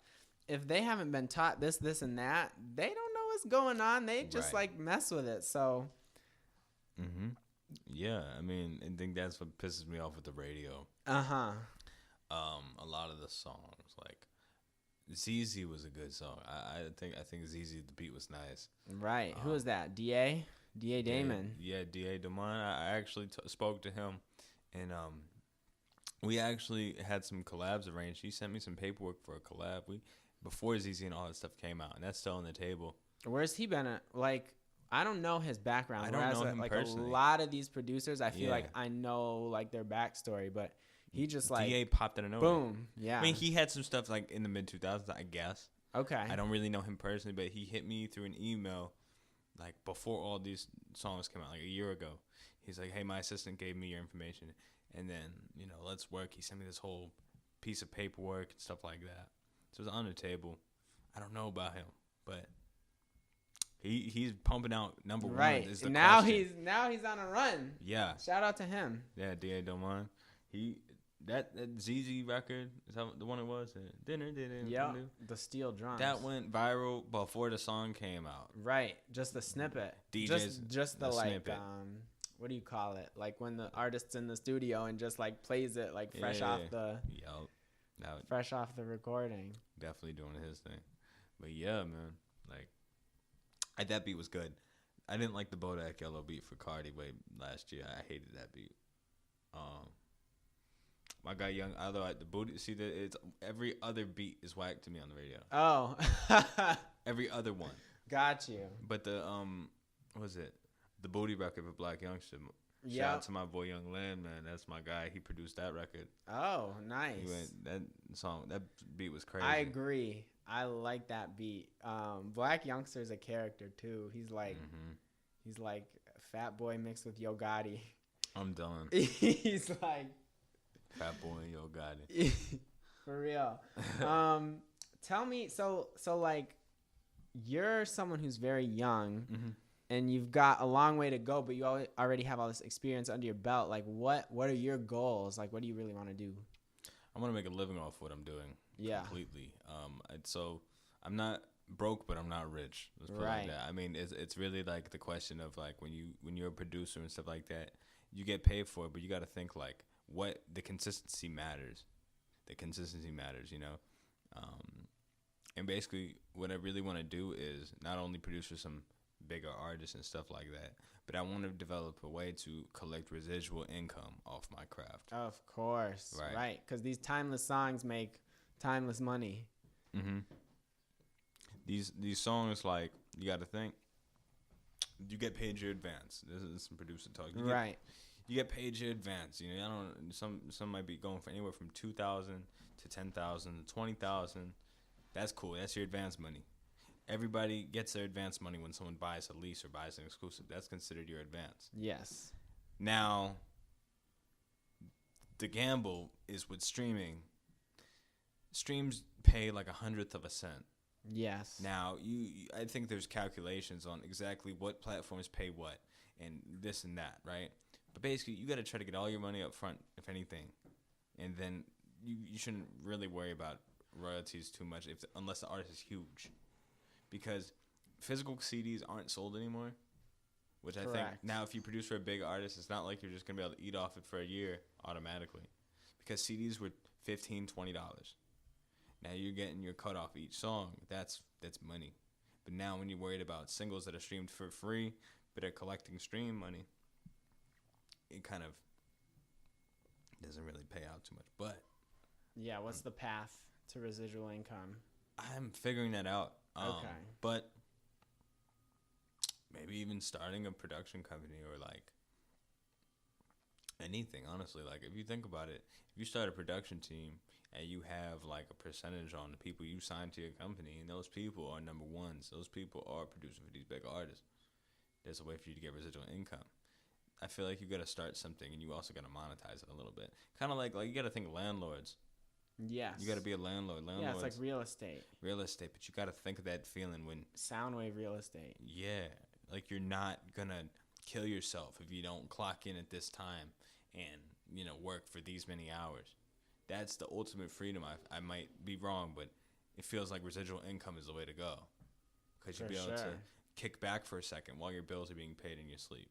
if they haven't been taught this, and that, they don't know what's going on. They just like mess with it. So. Yeah, I mean, I think that's what pisses me off with the radio. A lot of the songs, like ZZ was a good song. I think ZZ, the beat was nice. Right. Who was that? DA Damon. Yeah, DA Damon. I actually spoke to him, and we actually had some collabs arranged. He sent me some paperwork for a collab. Before ZZ and all that stuff came out, and that's still on the table. Where's he been at? Like, I don't know his background. I don't know him like personally. A lot of these producers, I feel like I know like their backstory, but he just like DA popped out of nowhere. Boom. Yeah. I mean, he had some stuff like in the mid 2000s, I guess. Okay. I don't really know him personally, but he hit me through an email like before all these songs came out, like a year ago. He's like, "Hey, my assistant gave me your information, and then let's work." He sent me this whole piece of paperwork and stuff like that. So it's on the table. I don't know about him, but he's pumping out number one. Is the now question. he's on a run. Yeah. Shout out to him. Yeah, DA don't mind. That ZZ record, is that the one it was? Yeah. The steel drums. That went viral before the song came out. Right. Just the snippet. DJs, just the like snippet. What do you call it? Like when the artist's in the studio and just like plays it like fresh off the fresh off the recording. Definitely doing his thing. But yeah, man. Like that beat was good. I didn't like the Bodak Yellow beat for Cardi way last year. I hated that beat. My guy Young, although the booty, see that it's every other beat is whack to me on the radio. Oh, every other one. Got you. But the what was it? The Booty record with Black Youngster. Shout out to my boy Young Land, man. That's my guy. He produced that record. Oh, nice. That beat was crazy. I agree. I like that beat. Black Youngster's a character too. He's like Fat Boy mixed with Yo Gotti. I'm done. He's like Fat Boy and Yo Gotti. For real. Tell me, so like you're someone who's very young. And you've got a long way to go, but you already have all this experience under your belt. Like, what are your goals? Like, what do you really want to do? I want to make a living off what I'm doing. Yeah. Completely. So I'm not broke, but I'm not rich. Let's put it like that. I mean, it's really like the question of like when you're a producer and stuff like that, you get paid for it, but you got to think like what the consistency matters. The consistency matters, and basically what I really want to do is not only produce for some bigger artists and stuff like that, but I want to develop a way to collect residual income off my craft. Of course, right? Because these timeless songs make timeless money. These songs, like, you got to think, you get paid your advance. This is some producer talk. You get paid your advance. I don't. Some might be going for anywhere from $2,000 to $10,000 to $20,000. That's cool. That's your advance money. Everybody gets their advance money when someone buys a lease or buys an exclusive. That's considered your advance. Yes. Now, the gamble is with streaming. Streams pay like 1/100 of a cent. Yes. Now, I think there's calculations on exactly what platforms pay what and this and that, right? But basically, you got to try to get all your money up front, if anything. And then you shouldn't really worry about royalties too much unless the artist is huge. Because physical CDs aren't sold anymore, which I think now if you produce for a big artist, it's not like you're just going to be able to eat off it for a year automatically. Because CDs were $15, $20. Now you're getting your cut off each song. That's money. But now when you're worried about singles that are streamed for free, but are collecting stream money, it kind of doesn't really pay out too much. But yeah, what's the path to residual income? I'm figuring that out. Okay. But maybe even starting a production company or like anything, honestly. Like if you think about it, if you start a production team and you have like a percentage on the people you sign to your company, and those people are number ones, those people are producing for these big artists, there's a way for you to get residual income. I feel like you got to start something, and you also got to monetize it a little bit. Kind of like you got to think landlords. Yes. You got to be a landlord. Yeah, it's like real estate. Real estate, but you got to think of that feeling when Soundwave real estate. Yeah, like you're not gonna kill yourself if you don't clock in at this time and work for these many hours. That's the ultimate freedom. I might be wrong, but it feels like residual income is the way to go, because you'll be able to kick back for a second while your bills are being paid in your sleep.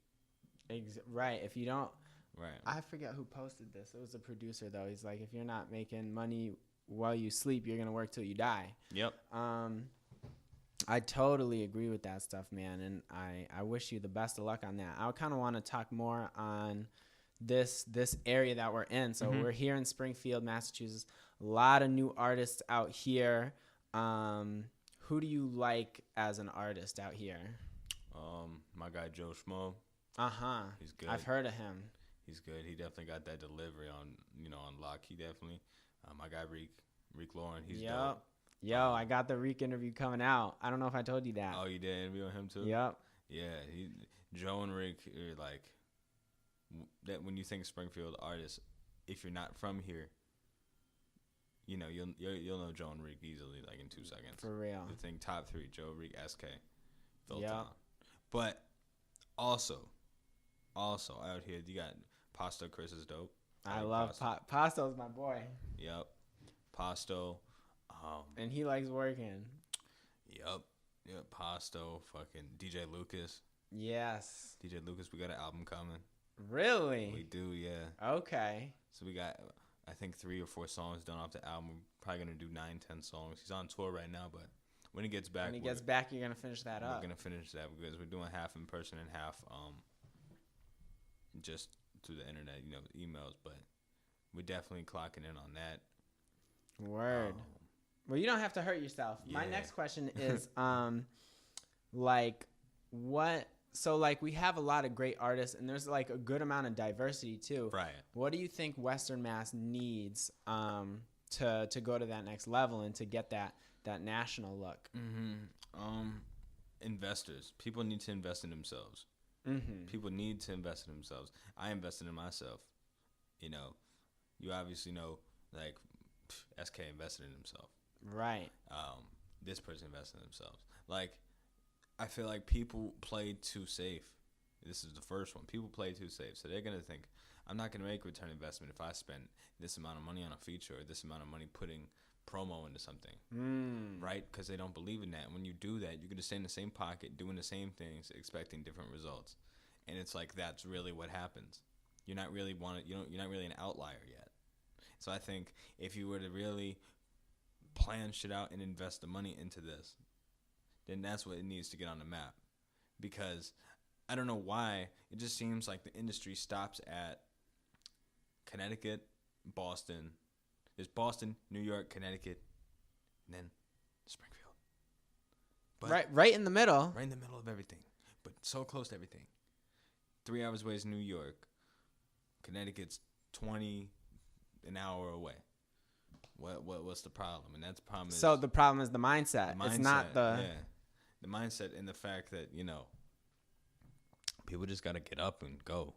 Right. If you don't. Right. I forget who posted this. It was a producer, though. He's like, if you're not making money while you sleep, you're going to work till you die. Yep. I totally agree with that stuff, man. And I wish you the best of luck on that. I kind of want to talk more on this area that we're in. So we're here in Springfield, Massachusetts. A lot of new artists out here. Who do you like as an artist out here? My guy Joe Schmo. He's good. I've heard of him. He's good. He definitely got that delivery on lock. He definitely. My guy Reek Lauren. He's dope. Yo, I got the Reek interview coming out. I don't know if I told you that. Oh, you did interview him too? Yep. Yeah, Joe and Reek are like that. When you think Springfield artists, if you're not from here, you'll know Joe and Reek easily, like in 2 seconds. For real. You think top 3: Joe, Reek, SK, Philtown. But also out here you got Pasto. Chris is dope. I love Pasto's my boy. Yep, Pasto. And he likes working. Yep, Pasto. Fucking DJ Lucas. Yes. DJ Lucas, we got an album coming. Really? We do, yeah. Okay. So we got, I think, 3 or 4 songs done off the album. We're probably gonna do 9-10 songs. He's on tour right now, but when he gets back, you're gonna finish that up. We're gonna finish that because we're doing half in person and half just through the internet, emails. But we're definitely clocking in on that. Word. Well, you don't have to hurt yourself. Yeah. My next question is, we have a lot of great artists, and there's like a good amount of diversity too. Right. What do you think Western Mass needs to go to that next level and to get that national look? Investors. People need to invest in themselves. People need to invest in themselves. I invested in myself. You obviously know, like, SK invested in himself. Right. This person invested in themselves. Like, I feel like people play too safe. This is the first one. People play too safe. So they're going to think, I'm not going to make return investment if I spend this amount of money on a feature or this amount of money putting promo into something. Right? Because they don't believe in that. And when you do that, you're going to stay in the same pocket, doing the same things, expecting different results. And it's like, that's really what happens. You're not really an outlier yet. So I think if you were to really plan shit out and invest the money into this, then that's what it needs to get on the map. Because I don't know why, it just seems like the industry stops at Connecticut, Boston. There's Boston, New York, Connecticut, and then Springfield. But right in the middle. Right in the middle of everything. But so close to everything. 3 hours away is New York. Connecticut's 20 an hour away. What's the problem? And that's the problem. So the problem is the mindset. It's not the mindset and the fact that people just gotta get up and go.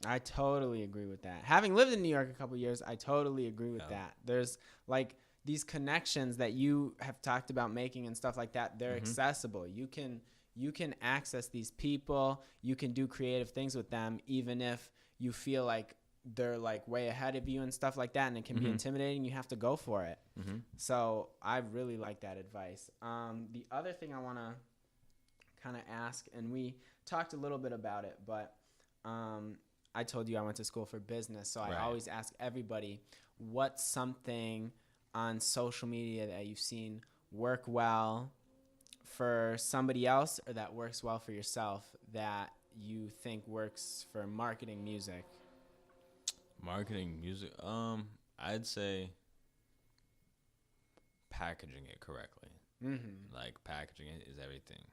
I totally agree with that. Having lived in New York a couple of years, I totally agree with that. There's like these connections that you have talked about making and stuff like that. They're accessible. You can access these people. You can do creative things with them, even if you feel like they're like way ahead of you and stuff like that, and it can be intimidating. You have to go for it. So I really like that advice. The other thing I want to kind of ask, and we talked a little bit about it, but I told you I went to school for business, so I always ask everybody, what's something on social media that you've seen work well for somebody else or that works well for yourself that you think works for marketing music? Marketing music, I'd say packaging it correctly. Like, packaging it is everything,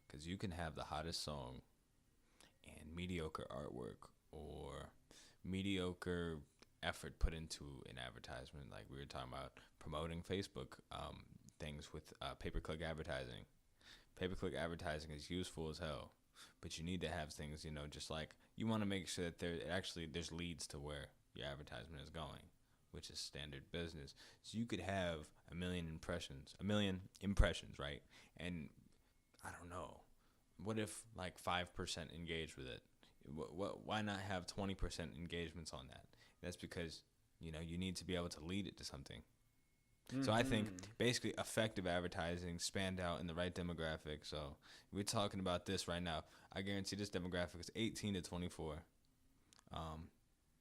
because you can have the hottest song and mediocre artwork or mediocre effort put into an advertisement. Like we were talking about promoting Facebook things with pay-per-click advertising. Pay-per-click advertising is useful as hell. but you need to have things, just like you want to make sure that there's leads to where your advertisement is going, which is standard business. So you could have a million impressions, right? And I don't know, what if like 5% engage with it? Why not have 20% engagements on that? That's because, you need to be able to lead it to something. Mm-hmm. So I think basically effective advertising spanned out in the right demographic. So we're talking about this right now. I guarantee this demographic is 18 to 24,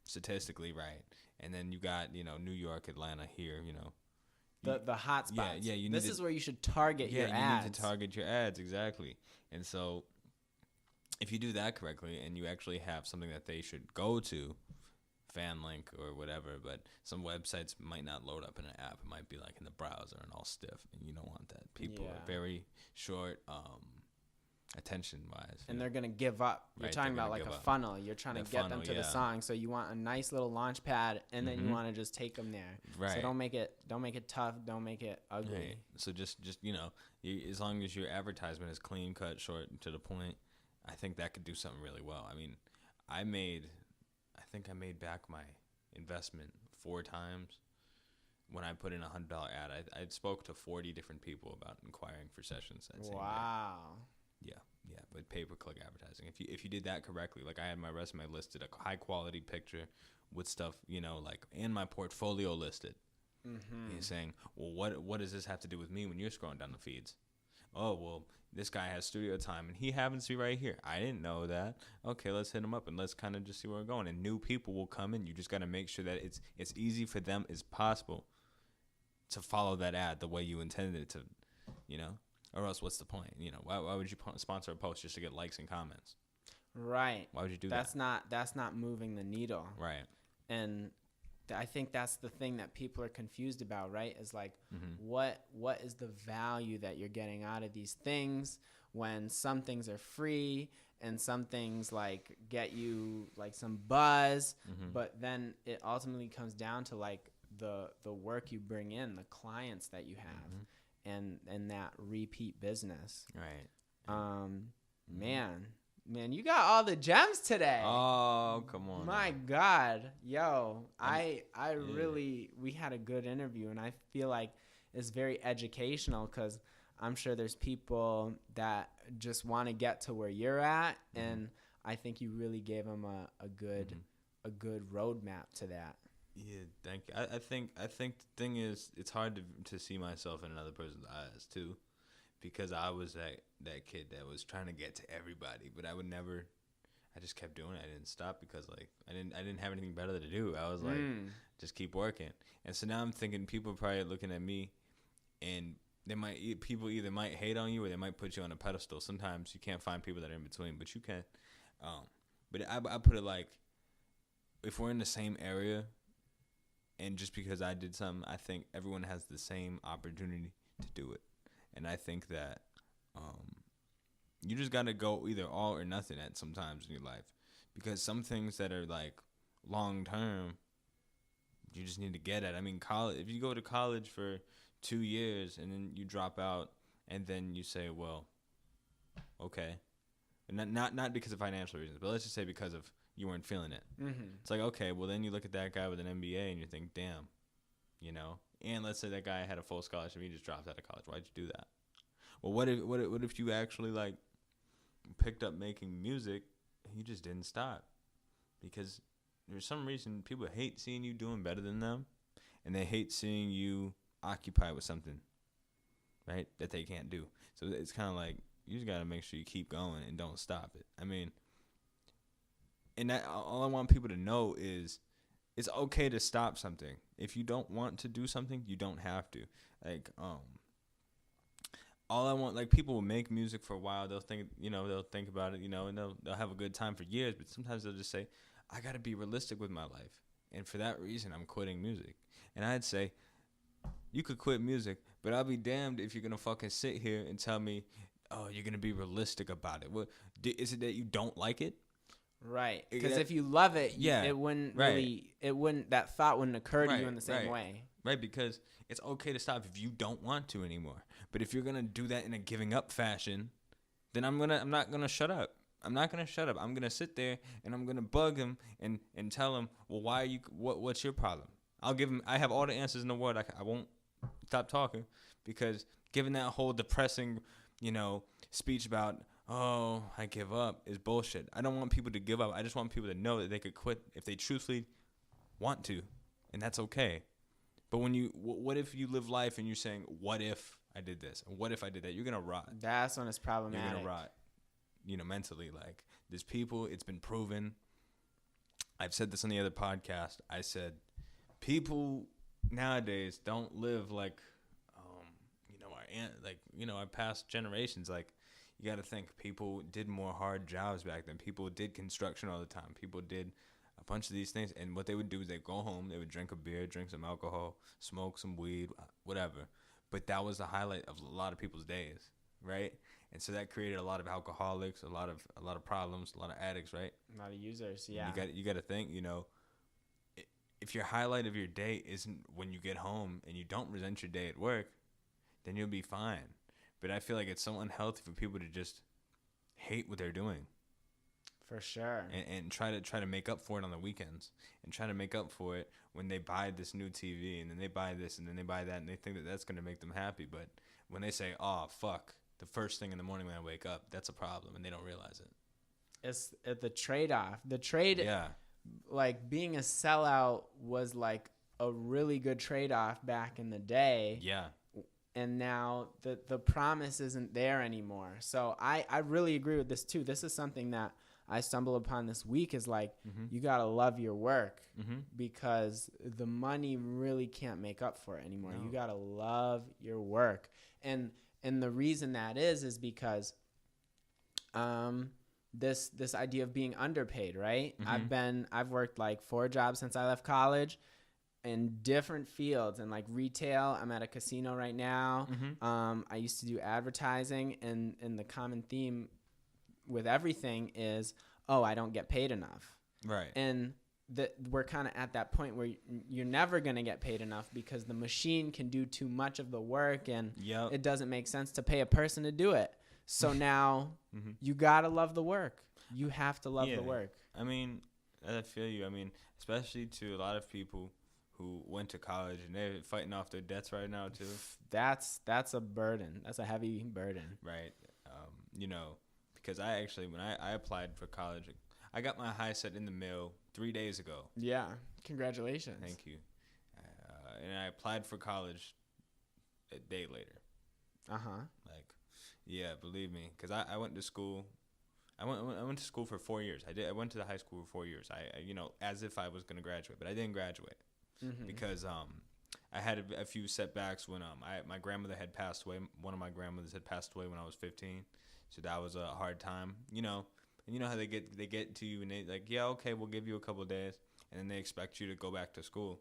statistically, right? And then you got, New York, Atlanta here, the hot spots. Yeah. This is where you should target your ads. Yeah, you need to target your ads, exactly. And so if you do that correctly and you actually have something that they should go to, fan link or whatever, but some websites might not load up in an app. It might be like in the browser and all stiff, and you don't want that. People are very short attention wise, and they're gonna give up. You're talking about like a funnel. You're trying to get them to the song, so you want a nice little launch pad, and then you want to just take them there. Right. So don't make it tough. Don't make it ugly. Right. So just as long as your advertisement is clean cut, short, and to the point, I think that could do something really well. I mean, I think I made back my investment 4 times when I put in $100 ad. I spoke to 40 different people about inquiring for sessions that same day. Yeah, with pay-per-click advertising. If you did that correctly, like I had my resume listed, a high-quality picture with stuff, like, and my portfolio listed. Mm-hmm. He's saying, well, what does this have to do with me when you're scrolling down the feeds? Oh, well, this guy has studio time, and he happens to be right here. I didn't know that. Okay, let's hit him up, and let's kind of just see where we're going. And new people will come in. You just got to make sure that it's easy for them as possible to follow that ad the way you intended it to, Or else what's the point? Why would you sponsor a post just to get likes and comments? Right. Why would you do that? That's not moving the needle. Right. And I think that's the thing that people are confused about, right? Is like, what is the value that you're getting out of these things when some things are free and some things like get you like some buzz, but then it ultimately comes down to like the work you bring in, the clients that you have, and that repeat business. Right. Man, you got all the gems today. Oh, come on. My God. Yo, I really, we had a good interview, and I feel like it's very educational because I'm sure there's people that just want to get to where you're at, and I think you really gave them a good roadmap to that. Yeah, thank you. I think the thing is, it's hard to see myself in another person's eyes, too. Because I was that kid that was trying to get to everybody, but I just kept doing it. I didn't stop because like I didn't have anything better to do. I was like, just keep working. And so now I'm thinking people are probably looking at me, and people either might hate on you or they might put you on a pedestal. Sometimes you can't find people that are in between, but you can. But I put it like, if we're in the same area, and just because I did something, I think everyone has the same opportunity to do it. And I think that you just got to go either all or nothing at sometimes in your life. Because some things that are like long term, you just need to get at. I mean, college. If you go to college for 2 years and then you drop out and then you say, well, okay. And not because of financial reasons, but let's just say because of you weren't feeling it. It's like, okay, well, then you look at that guy with an MBA and you think, damn, And let's say that guy had a full scholarship, he just dropped out of college. Why'd you do that? Well, what if you actually like picked up making music and you just didn't stop? Because there's some reason people hate seeing you doing better than them, and they hate seeing you occupied with something, right, that they can't do. So it's kind of like you just gotta make sure you keep going and don't stop it. I mean, and that all I want people to know is, it's okay to stop something. If you don't want to do something, you don't have to. Like, all I want, like, people will make music for a while. They'll think about it, and they'll have a good time for years. But sometimes they'll just say, I got to be realistic with my life. And for that reason, I'm quitting music. And I'd say, you could quit music, but I'll be damned if you're going to fucking sit here and tell me, oh, you're going to be realistic about it. What, is it that you don't like it? Right, because if you love it, it wouldn't that thought wouldn't occur to you in the same way. Right, because it's okay to stop if you don't want to anymore. But if you're gonna do that in a giving up fashion, then I'm not gonna shut up. I'm not gonna shut up. I'm gonna sit there and I'm gonna bug him and tell him, well, why are you? What's your problem? I'll give him. I have all the answers in the world. I won't stop talking, because giving that whole depressing, speech about, oh, I give up is bullshit. I don't want people to give up. I just want people to know that they could quit if they truthfully want to, and that's okay. But what if you live life and you're saying, what if I did this? What if I did that? You're gonna rot. That's when it's problematic. You're gonna rot. Mentally. Like, there's people, it's been proven. I've said this on the other podcast. I said, people nowadays don't live like, our past generations. Like, you got to think, people did more hard jobs back then. People did construction all the time. People did a bunch of these things. And what they would do is they'd go home, they would drink a beer, drink some alcohol, smoke some weed, whatever. But that was the highlight of a lot of people's days, right? And so that created a lot of alcoholics, a lot of problems, a lot of addicts, right? A lot of users, yeah. You got to think, if your highlight of your day isn't when you get home and you don't resent your day at work, then you'll be fine. But I feel like it's so unhealthy for people to just hate what they're doing. For sure. And try to make up for it on the weekends, and try to make up for it when they buy this new TV, and then they buy this, and then they buy that, and they think that that's going to make them happy. But when they say, oh, fuck, the first thing in the morning when I wake up, that's a problem, and they don't realize it. It's the trade-off. Yeah. Like, being a sellout was like a really good trade-off back in the day. Yeah. And now the promise isn't there anymore. So I really agree with this too. This is something that I stumbled upon this week, is like, you got to love your work, because the money really can't make up for it anymore. No. You got to love your work. And the reason that is because this idea of being underpaid, right? I've worked like 4 jobs since I left college, in different fields, and like retail. I'm at a casino right now. I used to do advertising, and the common theme with everything is, oh, I don't get paid enough. Right. And we're kind of at that point where you're never going to get paid enough, because the machine can do too much of the work, and it doesn't make sense to pay a person to do it. So now you got to love the work. You have to love the work. I mean, I feel you. I mean, especially to a lot of people who went to college and they're fighting off their debts right now too. That's a burden. That's a heavy burden. Right. Because I actually, when I applied for college, I got my high set in the mail 3 days ago. Yeah. Congratulations. Thank you. And I applied for college a day later. Like, yeah, believe me, because I went to school. I went to school for 4 years. I went to the high school for 4 years. I as if I was going to graduate, but I didn't graduate. Because I had a few setbacks when my grandmother had passed away. One of my grandmothers had passed away when I was 15, so that was a hard time. And you know how they get to you and they like, yeah, okay, we'll give you a couple of days, and then they expect you to go back to school.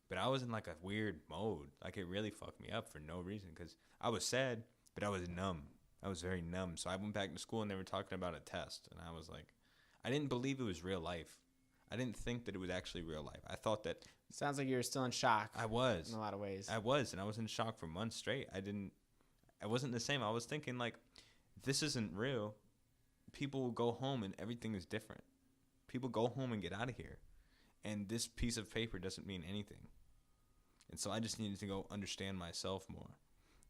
But I was in like a weird mode. Like, it really fucked me up for no reason, because I was sad, but I was numb. I was very numb. So I went back to school and they were talking about a test, and I was like, I didn't believe it was real life. I didn't think that it was actually real life. I thought that. Sounds like you were still in shock. I was. In a lot of ways. I was, and I was in shock for months straight. I wasn't the same. I was thinking, like, this isn't real. People will go home and everything is different. People go home and get out of here. And this piece of paper doesn't mean anything. And so I just needed to go understand myself more.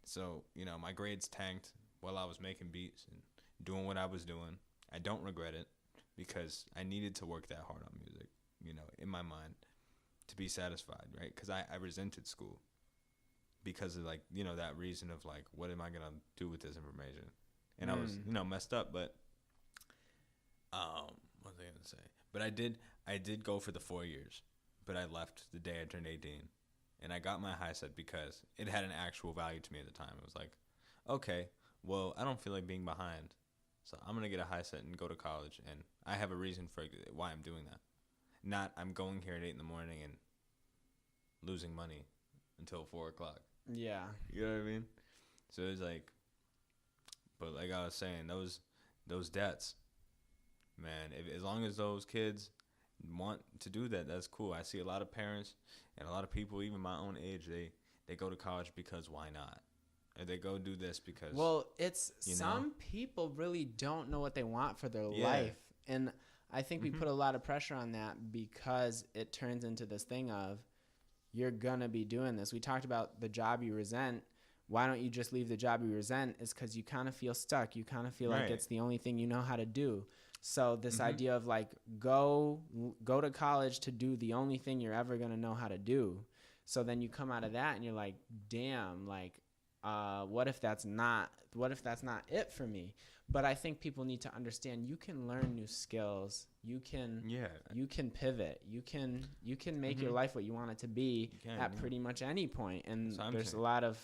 So, my grades tanked while I was making beats and doing what I was doing. I don't regret it, because I needed to work that hard on music, in my mind, to be satisfied, right? Because I resented school because of, like, that reason of, like, what am I going to do with this information? And I was, messed up, but what was I going to say? But I did go for the 4 years, but I left the day I turned 18. And I got my high set because it had an actual value to me at the time. It was like, okay, well, I don't feel like being behind, so I'm going to get a high set and go to college, and I have a reason for why I'm doing that. Not I'm going here at 8 in the morning and losing money until 4 o'clock. Yeah. You know what I mean? So it's like, but like I was saying, those debts, man, as long as those kids want to do that, that's cool. I see a lot of parents and a lot of people, even my own age, they go to college because why not? Or they go do this because. Well, it's some people really don't know what they want for their life, and I think we put a lot of pressure on that because it turns into this thing of you're gonna be doing this. We talked about the job you resent. Why don't you just leave the job you resent? Is because you kind of feel stuck. You kind of feel like it's the only thing you know how to do. So this idea of like go to college to do the only thing you're ever gonna know how to do. So then you come out of that and you're like, damn, like. What if that's not it for me? But I think people need to understand you can learn new skills. You can pivot. You can make your life what you want it to be at pretty much any point. And there's a lot of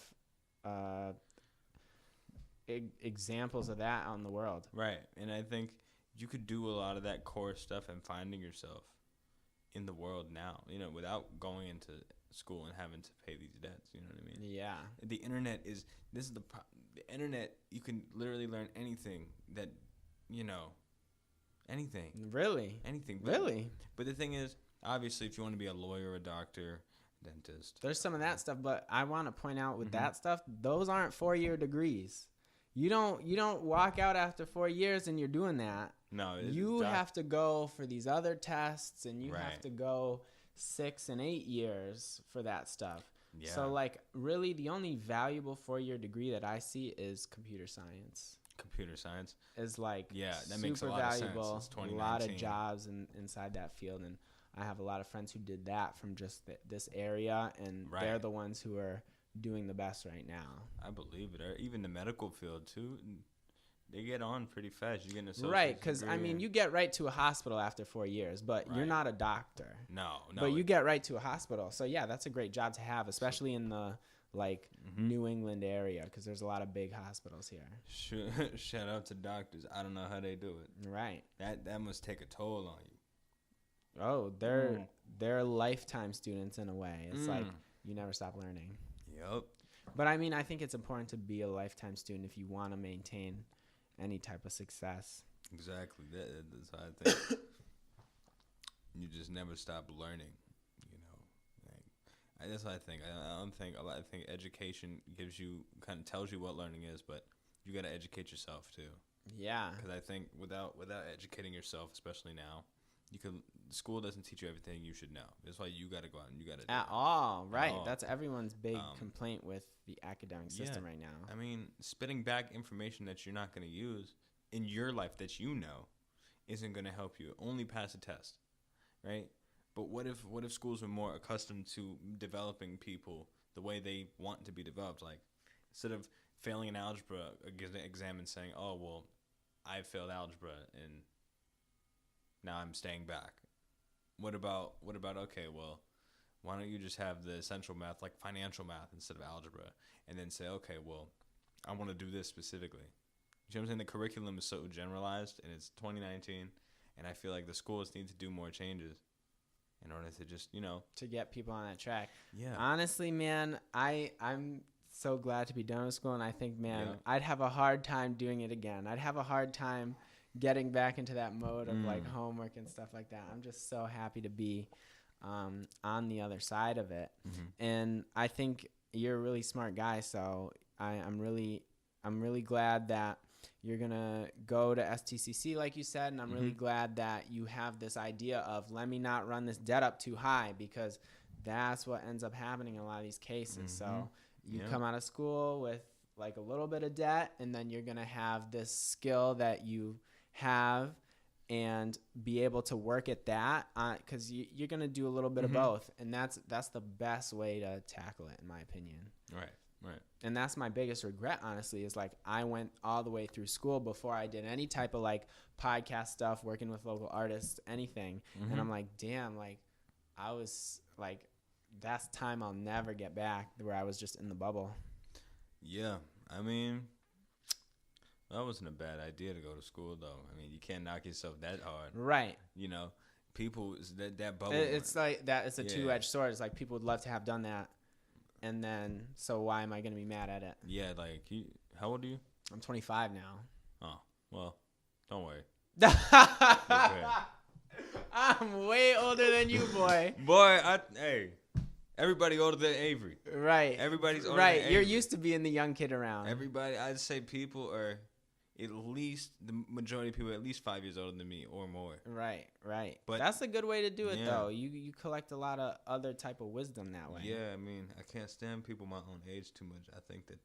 examples of that out in the world. Right. And I think you could do a lot of that core stuff and finding yourself in the world now, without going into school and having to pay these debts. You know what I mean? Yeah. The internet the internet. You can literally learn anything that, anything. Really? Anything. But the thing is, obviously, if you want to be a lawyer, a doctor, dentist. There's some of that stuff, but I want to point out with that stuff, those aren't 4-year degrees. You don't walk out after 4 years and you're doing that. No. You have to go for these other tests, and you have to go 6 and 8 years for that stuff. Yeah. So like really the only valuable 4-year degree that I see is computer science. Computer science is like that makes a lot valuable. Of sense. It's 2019. A lot of jobs inside that field, and I have a lot of friends who did that from just this area, and they're the ones who are doing the best right now. I believe it. Or even the medical field too. They get on pretty fast. You get an associate's right, because I mean, you get right to a hospital after 4 years, but you're not a doctor. No. But you get right to a hospital, so yeah, that's a great job to have, especially in the New England area, because there's a lot of big hospitals here. Shout out to doctors. I don't know how they do it. Right. That must take a toll on you. Oh, they're lifetime students in a way. It's like you never stop learning. Yep. But I mean, I think it's important to be a lifetime student if you want to maintain any type of success. Exactly. That's how I think. You just never stop learning, that's what I think. I think education tells you what learning is, but you got to educate yourself too. Yeah. Because I think without educating yourself, especially now, school doesn't teach you everything you should know. That's why you got to go out and you got to do at all. Right. That's everyone's big complaint with the academic system right now. I mean, spitting back information that you're not going to use in your life that isn't going to help you. Only pass a test, right? But what if schools were more accustomed to developing people the way they want to be developed? Like, instead of failing an algebra exam and saying, "Oh, well, I failed algebra and now I'm staying back." What about okay, well, why don't you just have the essential math, like financial math, instead of algebra, and then say, okay, well, I want to do this specifically. You know what I'm saying? The curriculum is so generalized, and it's 2019, and I feel like the schools need to do more changes in order to just, to get people on that track. Yeah. Honestly, man, I'm so glad to be done with school, and I think, man, I'd have a hard time doing it again. I'd have a hard time getting back into that mode of like homework and stuff like that. I'm just so happy to be on the other side of it. And I think you're a really smart guy, so I'm really glad that you're gonna go to STCC like you said, and I'm really glad that you have this idea of let me not run this debt up too high, because that's what ends up happening in a lot of these cases. So you come out of school with like a little bit of debt, and then you're gonna have this skill that you have and be able to work at that, because you're going to do a little bit of both, and that's the best way to tackle it, in my opinion. Right. And that's my biggest regret, honestly, is like I went all the way through school before I did any type of like podcast stuff, working with local artists, anything, and I'm like, damn, like I was like, that's time I'll never get back, where I was just in the bubble. Yeah, I mean, that wasn't a bad idea to go to school, though. I mean, you can't knock yourself that hard. Right. People, that bubble. It's like that. It's a two-edged sword. It's like people would love to have done that. And then, so why am I going to be mad at it? Yeah, like, how old are you? I'm 25 now. Oh, well, don't worry. I'm way older than you, boy. Boy, hey, Everybody older than Avery. Right. Everybody's older right. than Avery. You're used to being the young kid around. Everybody, I'd say people are at least, the majority of people are at least 5 years older than me or more. Right. But that's a good way to do it, yeah. though. You collect a lot of other type of wisdom that way. Yeah, I mean, I can't stand people my own age too much. I think that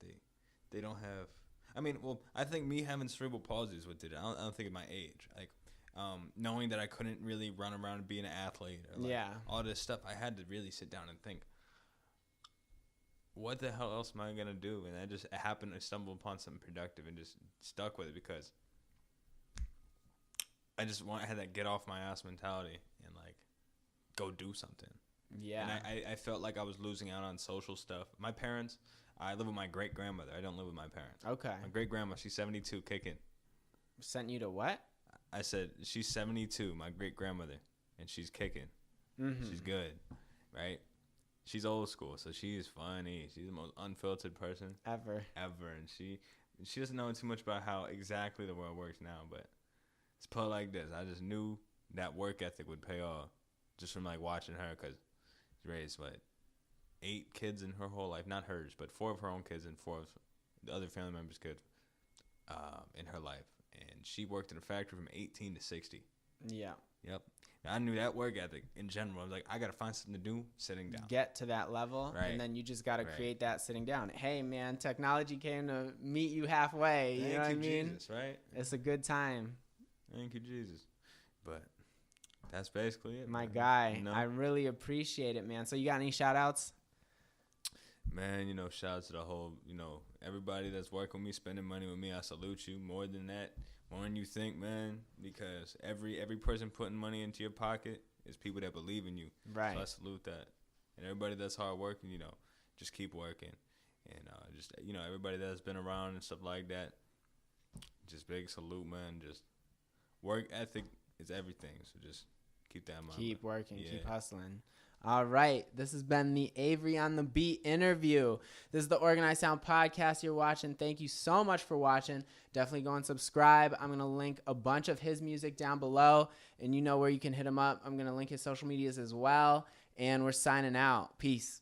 they don't have. I mean, well, I think me having cerebral palsy is what did it. I don't think of my age. Like, knowing that I couldn't really run around and be an athlete. Or like all this stuff, I had to really sit down and think, what the hell else am I going to do? And I just happened to stumble upon something productive and just stuck with it because I had that get off my ass mentality and like go do something. Yeah. And I felt like I was losing out on social stuff. My parents, I live with my great grandmother. I don't live with my parents. Okay. My great grandma, she's 72, kicking. Sent you to what? I said she's 72, my great grandmother, and she's kicking. Mm-hmm. She's good, right? She's old school, so she is funny. She's the most unfiltered person ever, and she doesn't know too much about how exactly the world works now. But it's put like this: I just knew that work ethic would pay off just from like watching her, because she raised 8 kids in her whole life, not hers, but 4 of her own kids and 4 of the other family members' kids in her life, and she worked in a factory from 18 to 60. Yeah. Yep. I knew that work ethic in general. I was like, I got to find something to do sitting down. Get to that level, right. And then you just got to create that sitting down. Hey, man, technology came to meet you halfway. You know what I mean? Jesus, right? It's a good time. Thank you, Jesus. But that's basically it. My guy, I really appreciate it, man. So you got any shout-outs? Man, shout out to the whole, everybody that's working with me, spending money with me. I salute you more than that. More than you think, man, because every person putting money into your pocket is people that believe in you. Right. So I salute that. And everybody that's hard working, just keep working. And just, everybody that's been around and stuff like that, just big salute, man. Just work ethic is everything. So just keep that in mind. Keep working, keep hustling. All right, this has been the Avery on the Beat interview. This is the Organized Sound podcast you're watching. Thank you so much for watching. Definitely go and subscribe. I'm going to link a bunch of his music down below, and you know where you can hit him up. I'm going to link his social medias as well, and we're signing out. Peace.